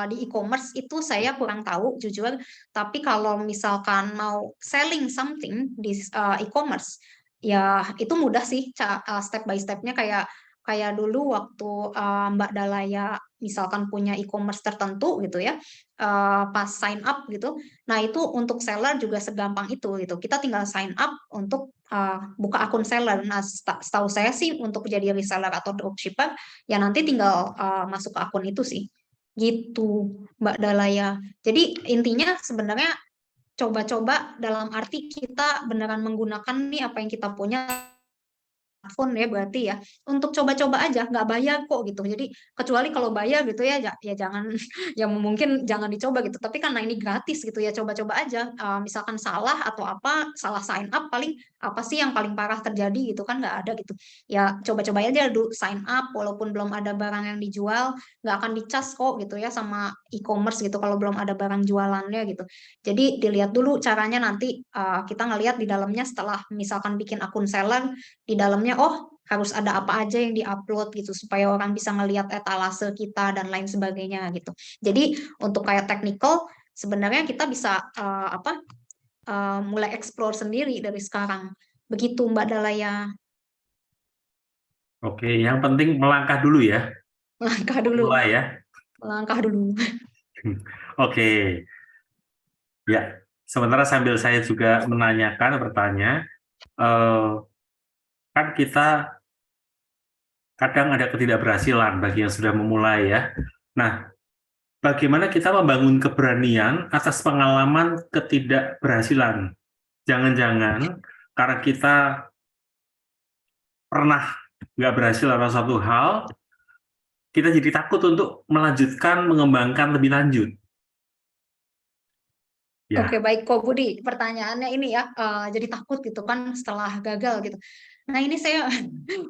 di e-commerce itu saya kurang tahu jujur. Tapi kalau misalkan mau selling something di e-commerce, ya itu mudah sih step by stepnya, kayak dulu waktu Mbak Dalaya misalkan punya e-commerce tertentu gitu ya, pas sign up gitu. Nah itu untuk seller juga segampang itu gitu. Kita tinggal sign up untuk buka akun seller. Nah setahu saya sih untuk jadi reseller atau dropshipper ya nanti tinggal masuk ke akun itu sih. Gitu Mbak Dalaya. Jadi intinya sebenarnya coba-coba dalam arti kita beneran menggunakan nih apa yang kita punya, smartphone ya berarti ya, untuk coba-coba aja, nggak bayar kok gitu. Jadi kecuali kalau bayar gitu ya jangan ya mungkin jangan dicoba gitu. Tapi karena ini gratis gitu ya, coba-coba aja. Misalkan salah atau apa, salah sign up, paling apa sih yang paling parah terjadi gitu kan, nggak ada gitu. Ya coba-coba aja dulu sign up, walaupun belum ada barang yang dijual, nggak akan dicas kok gitu ya sama e-commerce gitu kalau belum ada barang jualannya gitu. Jadi dilihat dulu caranya, nanti kita ngelihat di dalamnya setelah misalkan bikin akun seller, di dalamnya harus ada apa aja yang diupload gitu supaya orang bisa ngelihat etalase kita dan lain sebagainya gitu. Jadi untuk kayak technical sebenarnya kita bisa mulai explore sendiri dari sekarang. Begitu Mbak Dalaya. Oke, yang penting melangkah dulu ya. Melangkah dulu. Mulai ya. Melangkah dulu. Oke. Ya, sementara sambil saya juga bertanya, kan kita kadang ada ketidakberhasilan bagi yang sudah memulai ya. Nah, bagaimana kita membangun keberanian atas pengalaman ketidakberhasilan? Jangan-jangan karena kita pernah nggak berhasil atau satu hal, kita jadi takut untuk melanjutkan, mengembangkan lebih lanjut. Ya, Oke, baik kok Budi. Pertanyaannya ini ya, jadi takut gitu kan setelah gagal gitu. Nah, ini saya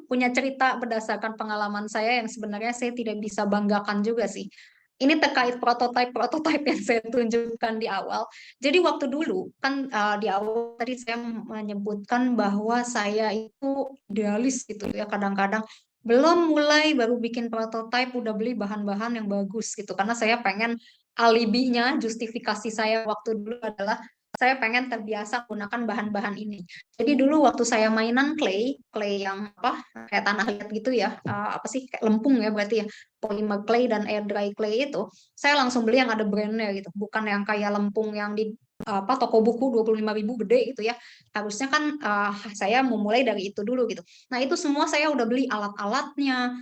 punya cerita berdasarkan pengalaman saya yang sebenarnya saya tidak bisa banggakan juga sih. Ini terkait prototipe yang saya tunjukkan di awal. Jadi waktu dulu kan di awal tadi saya menyebutkan bahwa saya itu idealis gitu ya, kadang-kadang belum mulai baru bikin prototipe udah beli bahan-bahan yang bagus gitu karena saya pengen alibinya, justifikasi saya waktu dulu adalah saya pengen terbiasa menggunakan bahan-bahan ini. Jadi dulu waktu saya mainan clay yang apa kayak tanah liat gitu ya, apa sih kayak lempung ya berarti ya, polymer clay dan air dry clay itu, saya langsung beli yang ada brandnya gitu, bukan yang kayak lempung yang di apa toko buku 25.000 gede gitu ya. Harusnya kan saya memulai dari itu dulu gitu. Nah itu semua saya udah beli alat-alatnya,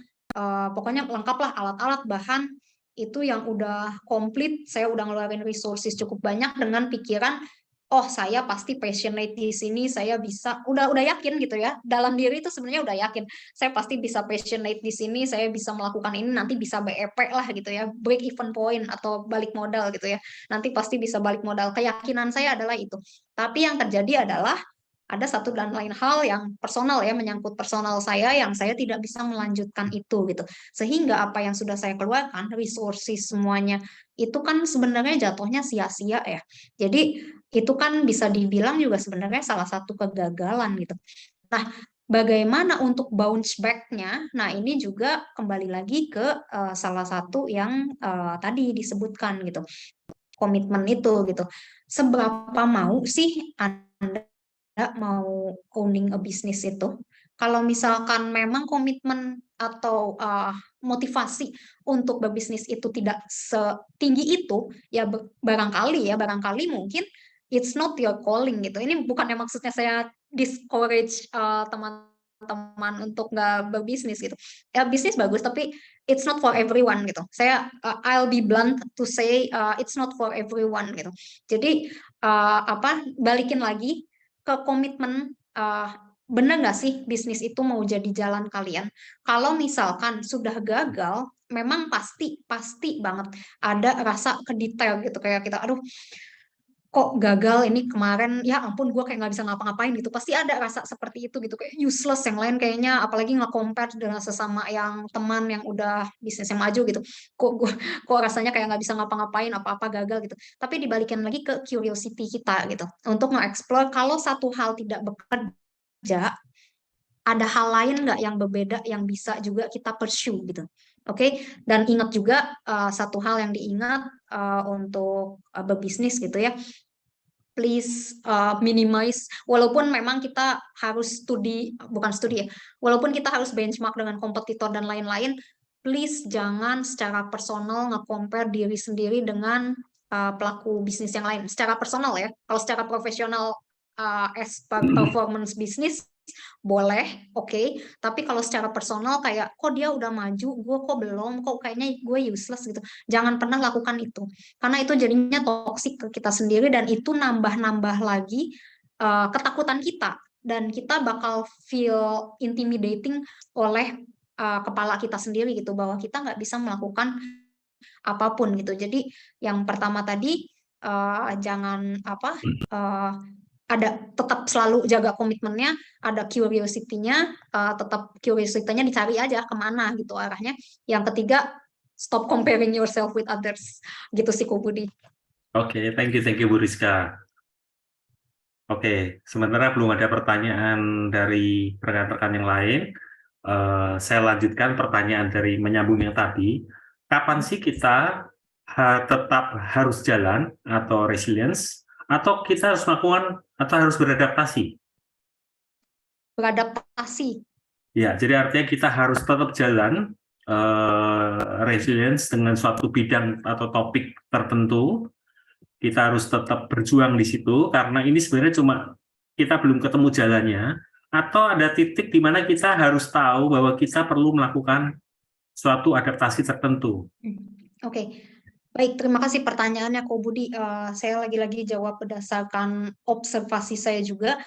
pokoknya lengkap lah alat-alat bahan itu yang udah komplit, saya udah ngeluarin resources cukup banyak dengan pikiran, oh saya pasti passionate di sini, saya bisa, udah yakin gitu ya, dalam diri itu sebenarnya udah yakin, saya pasti bisa passionate di sini, saya bisa melakukan ini, nanti bisa BEP lah gitu ya, break even point atau balik modal gitu ya, nanti pasti bisa balik modal, keyakinan saya adalah itu. Tapi yang terjadi adalah ada satu dan lain hal yang personal ya, menyangkut personal saya yang saya tidak bisa melanjutkan itu gitu. Sehingga apa yang sudah saya keluarkan, resources semuanya, itu kan sebenarnya jatuhnya sia-sia ya. Jadi itu kan bisa dibilang juga sebenarnya salah satu kegagalan gitu. Nah, bagaimana untuk bounce back-nya? Nah, ini juga kembali lagi ke salah satu yang tadi disebutkan gitu. Komitmen itu gitu. Seberapa mau sih Anda mau owning a business itu? Kalau misalkan memang komitmen atau motivasi untuk berbisnis itu tidak setinggi itu, ya barangkali mungkin it's not your calling gitu. Ini bukannya maksudnya saya discourage teman-teman untuk nggak berbisnis gitu. Ya bisnis bagus, tapi it's not for everyone gitu. I'll be blunt to say it's not for everyone gitu. Jadi balikin lagi ke komitmen, benar nggak sih bisnis itu mau jadi jalan kalian? Kalau misalkan sudah gagal, memang pasti banget ada rasa kedetail gitu kayak kita, aduh kok gagal ini kemarin, ya ampun gue kayak nggak bisa ngapa-ngapain gitu, pasti ada rasa seperti itu gitu, kayak useless yang lain kayaknya, apalagi nge-compare dengan sesama yang teman yang udah bisnis yang maju gitu, kok rasanya kayak nggak bisa ngapa-ngapain, apa-apa gagal gitu. Tapi dibalikin lagi ke curiosity kita gitu, untuk nge-explore kalau satu hal tidak bekerja, ada hal lain nggak yang berbeda yang bisa juga kita pursue gitu. Oke, dan ingat juga satu hal yang diingat untuk berbisnis gitu ya, please minimize, walaupun memang kita harus bukan studi ya, walaupun kita harus benchmark dengan kompetitor dan lain-lain, please jangan secara personal nge-compare diri sendiri dengan pelaku bisnis yang lain. Secara personal ya, kalau secara profesional as performance bisnis boleh, oke. Tapi kalau secara personal kayak kok dia udah maju, gue kok belum, kok kayaknya gue useless gitu. Jangan pernah lakukan itu. Karena itu jadinya toksik ke kita sendiri dan itu nambah-nambah lagi ketakutan kita, dan kita bakal feel intimidating oleh kepala kita sendiri gitu, bahwa kita nggak bisa melakukan apapun gitu. Jadi yang pertama tadi jangan tetap selalu jaga komitmennya, ada curiosity-nya, tetap curiosity-nya dicari aja kemana gitu arahnya. Yang ketiga, stop comparing yourself with others, gitu sih Ko Budi. Oke, thank you Bu Rizka. Oke, sementara belum ada pertanyaan dari rekan-rekan yang lain, saya lanjutkan pertanyaan dari menyambung yang tadi. Kapan sih kita tetap harus jalan atau resilience, atau kita harus melakukan atau harus beradaptasi? Beradaptasi. Ya, jadi artinya kita harus tetap jalan resilience dengan suatu bidang atau topik tertentu. Kita harus tetap berjuang di situ karena ini sebenarnya cuma kita belum ketemu jalannya, atau ada titik di mana kita harus tahu bahwa kita perlu melakukan suatu adaptasi tertentu. Oke. Baik, terima kasih pertanyaannya Ko Budi. Saya lagi-lagi jawab berdasarkan observasi saya juga.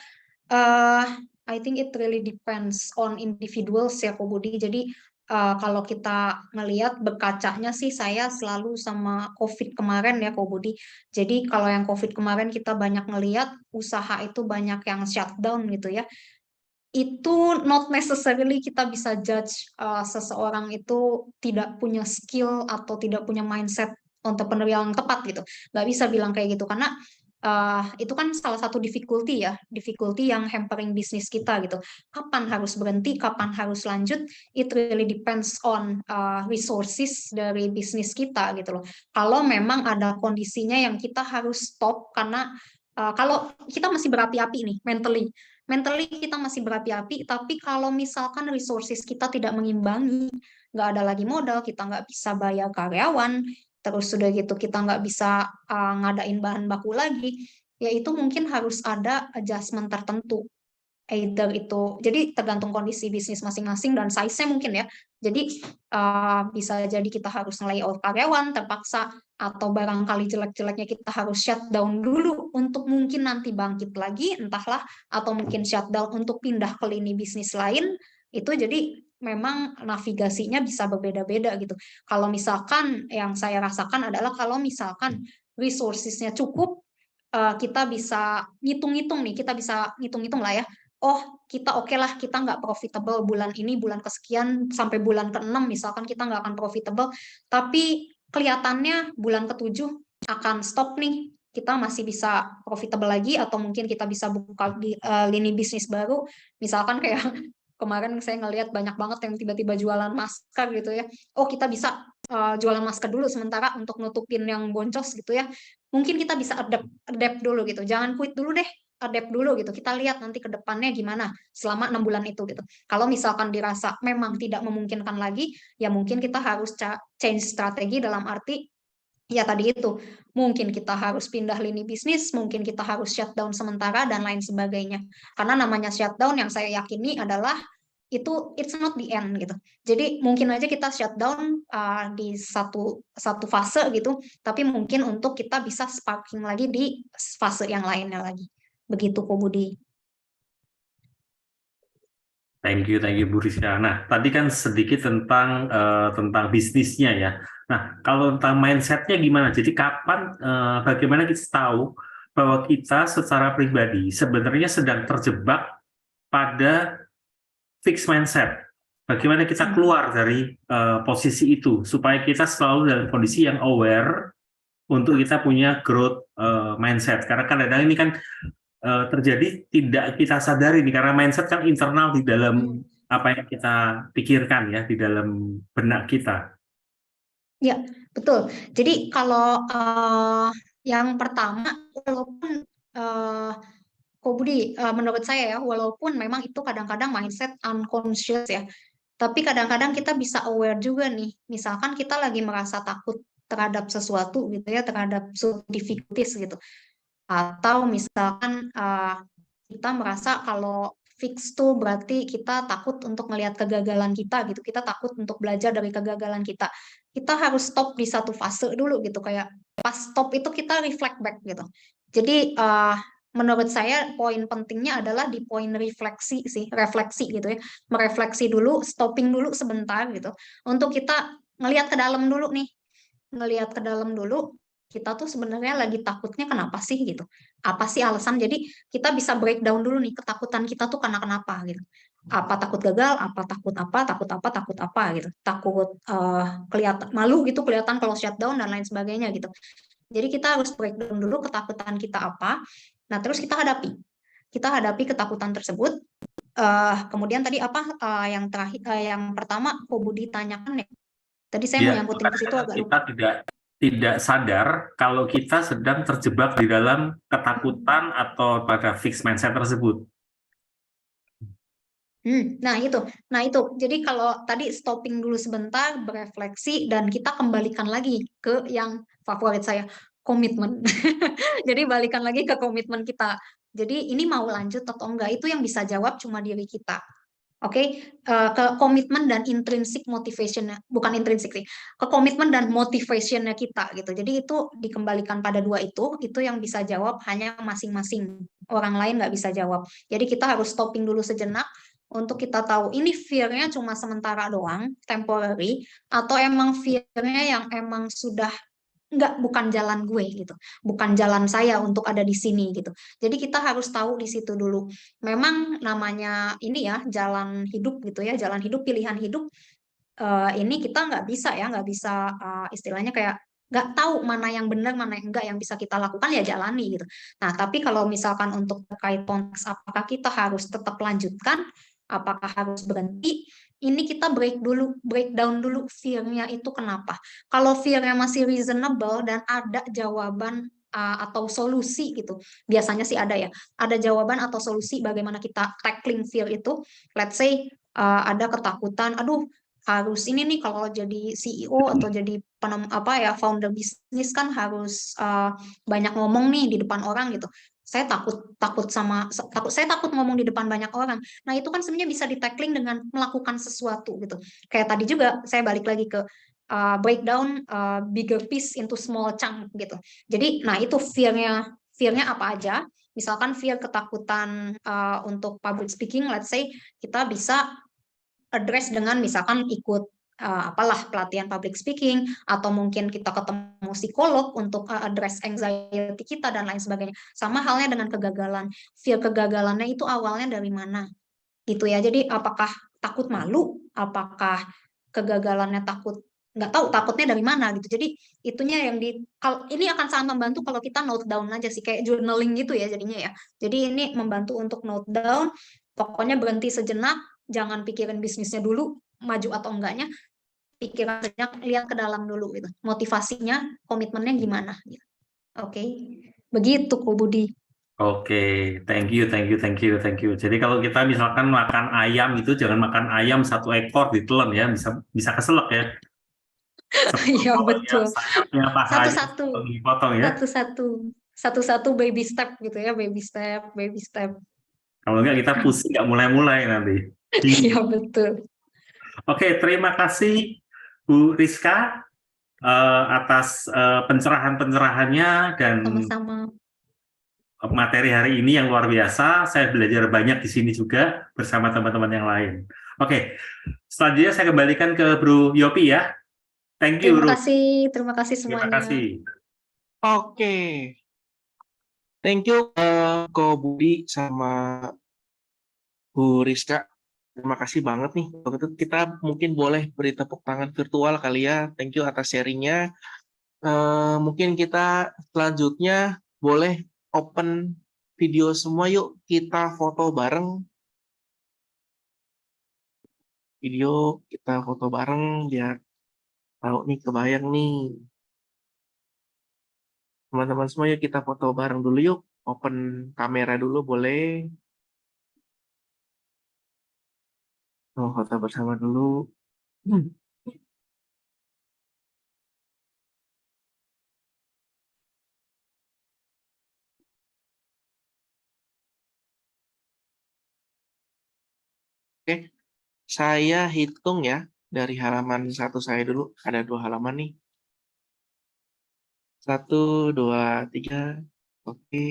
I think it really depends on individuals ya Ko Budi. Jadi kalau kita ngelihat berkacanya sih saya selalu sama COVID kemarin ya Ko Budi. Jadi kalau yang COVID kemarin kita banyak ngelihat usaha itu banyak yang shutdown gitu ya. Itu not necessarily kita bisa judge seseorang itu tidak punya skill atau tidak punya mindset entrepreneur yang tepat gitu. Nggak bisa bilang kayak gitu karena itu kan salah satu difficulty yang hampering bisnis kita gitu. Kapan harus berhenti, kapan harus lanjut, it really depends on resources dari bisnis kita gitu loh. Kalau memang ada kondisinya yang kita harus stop karena kalau kita masih berapi-api nih mentally kita masih berapi-api, tapi kalau misalkan resources kita tidak mengimbangi, nggak ada lagi modal, kita nggak bisa bayar karyawan, terus sudah gitu kita nggak bisa ngadain bahan baku lagi, ya itu mungkin harus ada adjustment tertentu. Either itu, jadi tergantung kondisi bisnis masing-masing dan size-nya mungkin ya. Jadi bisa jadi kita harus nge-layout karyawan terpaksa, atau barangkali jelek-jeleknya kita harus shutdown dulu untuk mungkin nanti bangkit lagi, entahlah, atau mungkin shutdown untuk pindah ke lini bisnis lain. Itu jadi memang navigasinya bisa berbeda-beda gitu. Kalau misalkan yang saya rasakan adalah kalau misalkan resources-nya cukup, kita bisa ngitung-ngitung nih, kita bisa ngitung-ngitung lah ya. Oh, kita oke lah, kita nggak profitable bulan ini, bulan kesekian, sampai bulan ke-6 misalkan kita nggak akan profitable, tapi kelihatannya bulan ke-7 akan stop nih, kita masih bisa profitable lagi, atau mungkin kita bisa buka lini bisnis baru, misalkan kayak kemarin saya ngelihat banyak banget yang tiba-tiba jualan masker gitu ya. Oh, kita bisa jualan masker dulu sementara untuk nutupin yang boncos gitu ya. Mungkin kita bisa adapt dulu gitu. Jangan quit dulu deh, adapt dulu gitu. Kita lihat nanti ke depannya gimana selama 6 bulan itu gitu. Kalau misalkan dirasa memang tidak memungkinkan lagi, ya mungkin kita harus change strategi dalam arti ya tadi itu, mungkin kita harus pindah lini bisnis, mungkin kita harus shutdown sementara dan lain sebagainya. Karena namanya shutdown yang saya yakini adalah itu it's not the end gitu. Jadi mungkin aja kita shutdown di satu fase gitu, tapi mungkin untuk kita bisa sparking lagi di fase yang lainnya lagi. Begitu Ko Budi. Thank you Bu Rizka. Nah, tadi kan sedikit tentang bisnisnya ya. Nah, kalau tentang mindsetnya gimana? Jadi kapan, bagaimana kita tahu bahwa kita secara pribadi sebenarnya sedang terjebak pada fixed mindset? Bagaimana kita keluar dari posisi itu supaya kita selalu dalam kondisi yang aware untuk kita punya growth mindset? Karena kadang-kadang ini kan terjadi tidak kita sadari nih, karena mindset kan internal di dalam apa yang kita pikirkan ya, di dalam benak kita. Ya, betul. Jadi kalau yang pertama, walaupun Ko Budi, menurut saya ya, walaupun memang itu kadang-kadang mindset unconscious ya, tapi kadang-kadang kita bisa aware juga nih. Misalkan kita lagi merasa takut terhadap sesuatu gitu ya, terhadap suatu difficulties gitu. Atau misalkan kita merasa kalau fix tuh berarti kita takut untuk melihat kegagalan kita gitu. Kita takut untuk belajar dari kegagalan kita. Kita harus stop di satu fase dulu gitu. Kayak pas stop itu kita reflect back gitu. Jadi menurut saya poin pentingnya adalah di poin refleksi gitu ya. Merefleksi dulu, stopping dulu sebentar gitu. Untuk kita ngelihat ke dalam dulu nih. Ngelihat ke dalam dulu, kita tuh sebenarnya lagi takutnya kenapa sih gitu. Apa sih alasan? Jadi kita bisa breakdown dulu nih ketakutan kita tuh karena kenapa gitu. Apa takut gagal, apa takut apa gitu. Takut kelihatan malu gitu, kelihatan kalau shutdown dan lain sebagainya gitu. Jadi kita harus breakdown dulu ketakutan kita apa. Nah, terus kita hadapi. Kita hadapi ketakutan tersebut. Kemudian tadi apa yang terakhir yang pertama Ko Budi tanyakan ya. Tadi saya mau nyangkutin ke situ agak lupa. Kita tidak sadar kalau kita sedang terjebak di dalam ketakutan atau pada fixed mindset tersebut. Nah itu. Jadi kalau tadi stopping dulu sebentar, berefleksi, dan kita kembalikan lagi ke yang favorit saya, komitmen. Jadi balikan lagi ke komitmen kita. Jadi ini mau lanjut atau enggak, itu yang bisa jawab cuma diri kita. Oke, ke komitmen dan intrinsic motivation-nya, bukan intrinsik sih, ke komitmen dan motivation-nya kita gitu. Jadi itu dikembalikan pada dua itu yang bisa jawab hanya masing-masing. Orang lain nggak bisa jawab. Jadi kita harus stopping dulu sejenak untuk kita tahu ini fear-nya cuma sementara doang, temporary, atau emang fear-nya yang emang sudah bukan jalan gue gitu, bukan jalan saya untuk ada di sini gitu. Jadi kita harus tahu di situ dulu. Memang namanya ini ya jalan hidup gitu ya, jalan hidup, pilihan hidup. Ini kita nggak bisa ya, nggak bisa istilahnya kayak nggak tahu mana yang benar, mana yang enggak, yang bisa kita lakukan ya jalani gitu. Nah, tapi kalau misalkan untuk terkait konteks apakah kita harus tetap lanjutkan, apakah harus berhenti, ini kita breakdown dulu fear-nya itu kenapa. Kalau fear-nya masih reasonable dan ada jawaban atau solusi gitu, biasanya sih ada ya, ada jawaban atau solusi bagaimana kita tackling fear itu. Let's say ada ketakutan, aduh harus ini nih kalau jadi CEO atau jadi founder bisnis kan harus banyak ngomong nih di depan orang gitu. Saya takut ngomong di depan banyak orang. Nah, itu kan sebenarnya bisa di-tackling dengan melakukan sesuatu gitu. Kayak tadi juga saya balik lagi ke breakdown bigger piece into small chunk gitu. Jadi, nah itu fear-nya apa aja? Misalkan fear ketakutan untuk public speaking, let's say kita bisa address dengan misalkan ikut pelatihan public speaking, atau mungkin kita ketemu psikolog untuk address anxiety kita dan lain sebagainya. Sama halnya dengan kegagalan. Fear kegagalannya itu awalnya dari mana? Gitu ya. Jadi apakah takut malu? Apakah kegagalannya nggak tahu takutnya dari mana gitu. Jadi itunya yang ini akan sangat membantu kalau kita note down aja sih, kayak journaling gitu ya jadinya ya. Jadi ini membantu untuk note down, pokoknya berhenti sejenak, jangan pikirin bisnisnya dulu, maju atau enggaknya, pikiran sejenak, lihat ke dalam dulu gitu. Motivasinya, komitmennya gimana gitu. Oke. Begitu kok Budi. Oke, thank you. Jadi kalau kita misalkan makan ayam itu jangan makan ayam satu ekor ditelan ya, bisa keselak ya. Iya betul. Sayapnya pahanya Satu-satu. dipotong ya. Satu-satu baby step gitu ya, baby step. Kalau enggak kita pusing, nggak mulai-mulai nanti. Iya betul. Oke, terima kasih Bu Rizka atas pencerahan-pencerahannya dan Sama-sama. materi hari ini yang luar biasa. Saya belajar banyak di sini juga bersama teman-teman yang lain. Oke, selanjutnya saya kembalikan ke Bro Yopi ya. Thank you, Bro. Terima kasih Terima semuanya. kasih. Oke. Thank you Ko Budi sama Bu Rizka. Terima kasih banget nih. Kalau gitu kita mungkin boleh beri tepuk tangan virtual kali ya. Thank you atas sharingnya. Mungkin kita selanjutnya boleh open video semua, yuk kita foto bareng. Video kita foto bareng biar tahu nih, kebayang nih. Teman-teman semua yuk kita foto bareng dulu yuk. Open kamera dulu boleh. Oh, foto bersama dulu. Oke, saya hitung ya dari halaman 1 saya dulu. Ada 2 halaman nih. 1, 2, 3. Oke,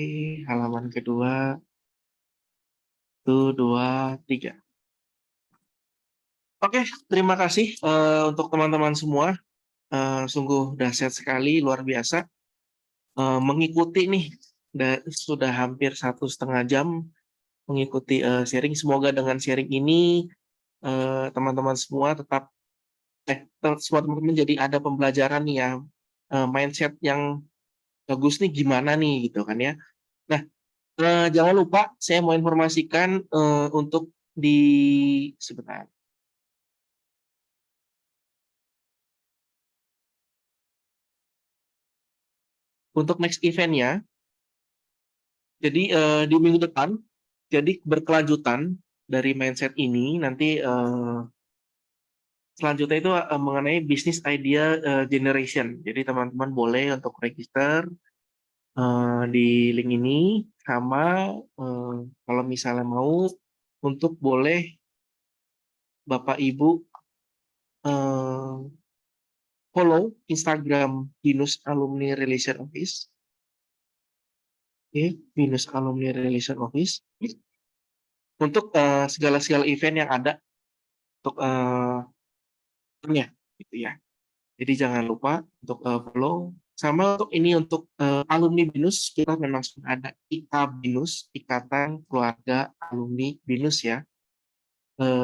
halaman kedua. 1, 2, 3. Oke, terima kasih untuk teman-teman semua. Sungguh dahsyat sekali, luar biasa. Mengikuti nih, sudah hampir 1,5 jam mengikuti sharing. Semoga dengan sharing ini teman-teman semua semua teman-teman jadi ada pembelajaran nih ya, mindset yang bagus nih gimana nih gitu kan ya. Nah, jangan lupa saya mau informasikan untuk sebentar. Untuk next event-nya, jadi di minggu depan, jadi berkelanjutan dari mindset ini nanti selanjutnya itu mengenai business idea generation. Jadi teman-teman boleh untuk register di link ini, sama kalau misalnya mau untuk boleh Bapak Ibu follow Instagram Binus Alumni Relation Office. Oke, Binus Alumni Relation Office. untuk segala event yang ada untuk gitu ya. Jadi jangan lupa untuk follow. Sama untuk ini untuk alumni BINUS, kita memang sudah ada IKBINUS, Ikatan Keluarga Alumni BINUS ya.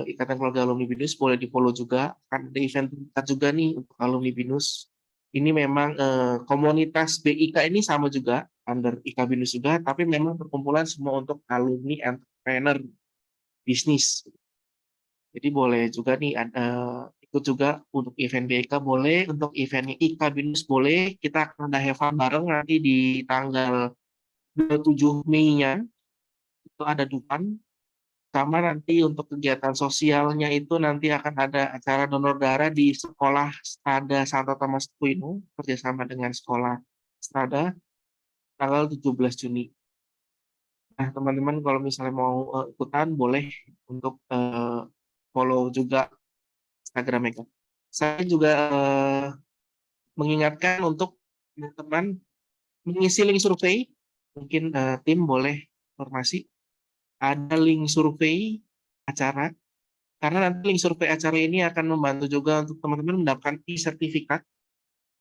Ikatan Keluarga Alumni BINUS boleh di-follow juga, kan ada event terdekat juga nih untuk alumni BINUS. Ini memang komunitas BIK ini sama juga, under IKBINUS juga, tapi memang perkumpulan semua untuk alumni entrepreneur bisnis. Jadi boleh juga nih ikut juga untuk event BIK boleh, untuk eventnya IKBINUS boleh. Kita akan ada have fun bareng nanti di tanggal 27 Mei-nya, itu ada Dufan. Sama nanti untuk kegiatan sosialnya itu nanti akan ada acara donor darah di sekolah Strada Santo Thomas Aquino kerjasama dengan sekolah Strada tanggal 17 Juni. Nah teman-teman kalau misalnya mau ikutan boleh untuk follow juga Instagram mereka. Saya juga mengingatkan untuk teman-teman mengisi link survei, mungkin tim boleh informasi. Ada link survei acara, karena nanti link survei acara ini akan membantu juga untuk teman-teman mendapatkan e-sertifikat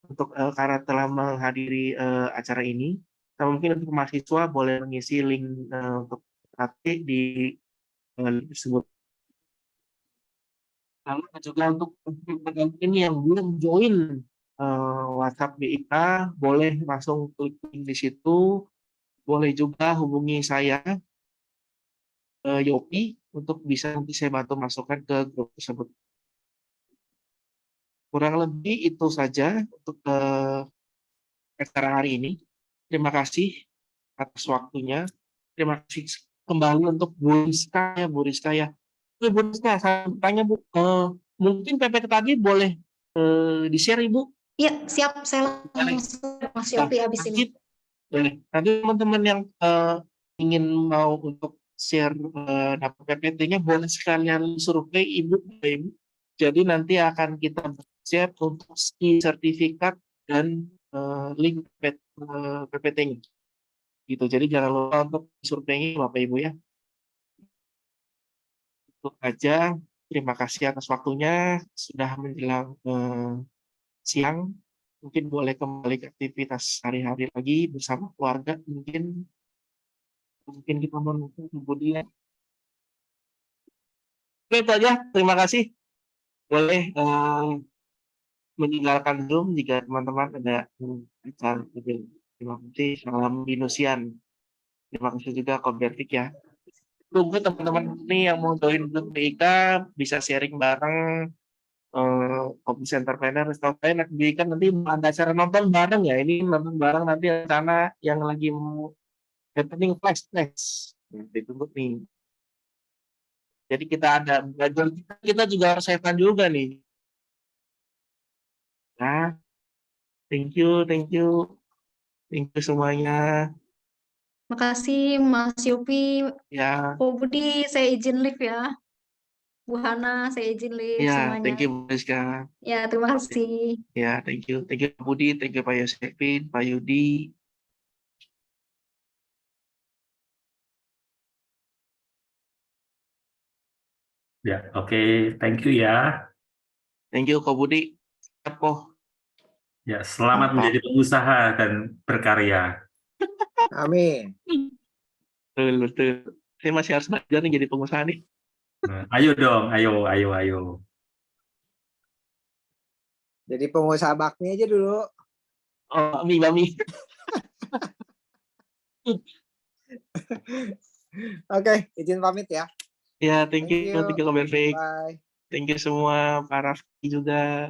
untuk karena telah menghadiri acara ini. Atau mungkin untuk mahasiswa boleh mengisi link untuk praktik di link tersebut. Lalu juga untuk ini yang belum join WhatsApp BIK, boleh langsung klik link di situ. Boleh juga hubungi saya Yopi untuk bisa nanti saya bantu masukkan ke grup tersebut. Kurang lebih itu saja untuk acara hari ini. Terima kasih atas waktunya. Terima kasih kembali untuk Bu Rizka ya, Bu Rizka ya. Bu Rizka, saya tanya Bu, mungkin PPT tadi boleh di-share Ibu? Iya, siap. Saya langsung Mas Yopi habis ini. Boleh. Nanti teman-teman yang ingin mau untuk share dapat PPT-nya boleh sekalian survei Ibu. Jadi nanti akan kita share untuk sertifikat dan link PPT-nya. Gitu. Jadi jangan lupa untuk surveinya Bapak Ibu ya. Itu aja. Terima kasih atas waktunya. Sudah menjelang siang. Mungkin boleh kembali ke aktivitas hari-hari lagi bersama keluarga. Mungkin kita menunggu kemudian. Oke, itu aja. Terima kasih. Boleh meninggalkan Zoom jika teman-teman ada bicara. Terima kasih. Salam Binusian. Terima kasih juga Kobertik ya. Tunggu teman-teman ini yang mau join grup BIK bisa sharing bareng Komisi Entrepreneur. Kalau saya nanti kan nanti ada acara nonton bareng ya. Ini nonton bareng nanti rencana yang lagi mau happening flash. Ditunggu nih. Jadi kita ada belajar, kita juga harus setan juga nih. Nah, thank you semuanya. Makasih Mas Yopi. Ya, Bu Budi, saya izin live ya. Bu Hana, saya izin live semuanya. thank you Bu Rizka. Ya, terima kasih. Ya, thank you Pak Budi, thank you Pak Yosefin, Pak Yudi. Ya, oke. Thank you ya. Thank you Kak Budi. Apa? Ya, selamat menjadi pengusaha dan berkarya. Amin. Betul. Saya masih harus belajar nih jadi pengusaha nih. Nah, ayo dong, ayo. Jadi pengusaha bakmi aja dulu. Oh, Bami. Oke, izin pamit ya. Ya, thank you Kak Berfik. Bye. Thank you semua, Pak Raffi juga.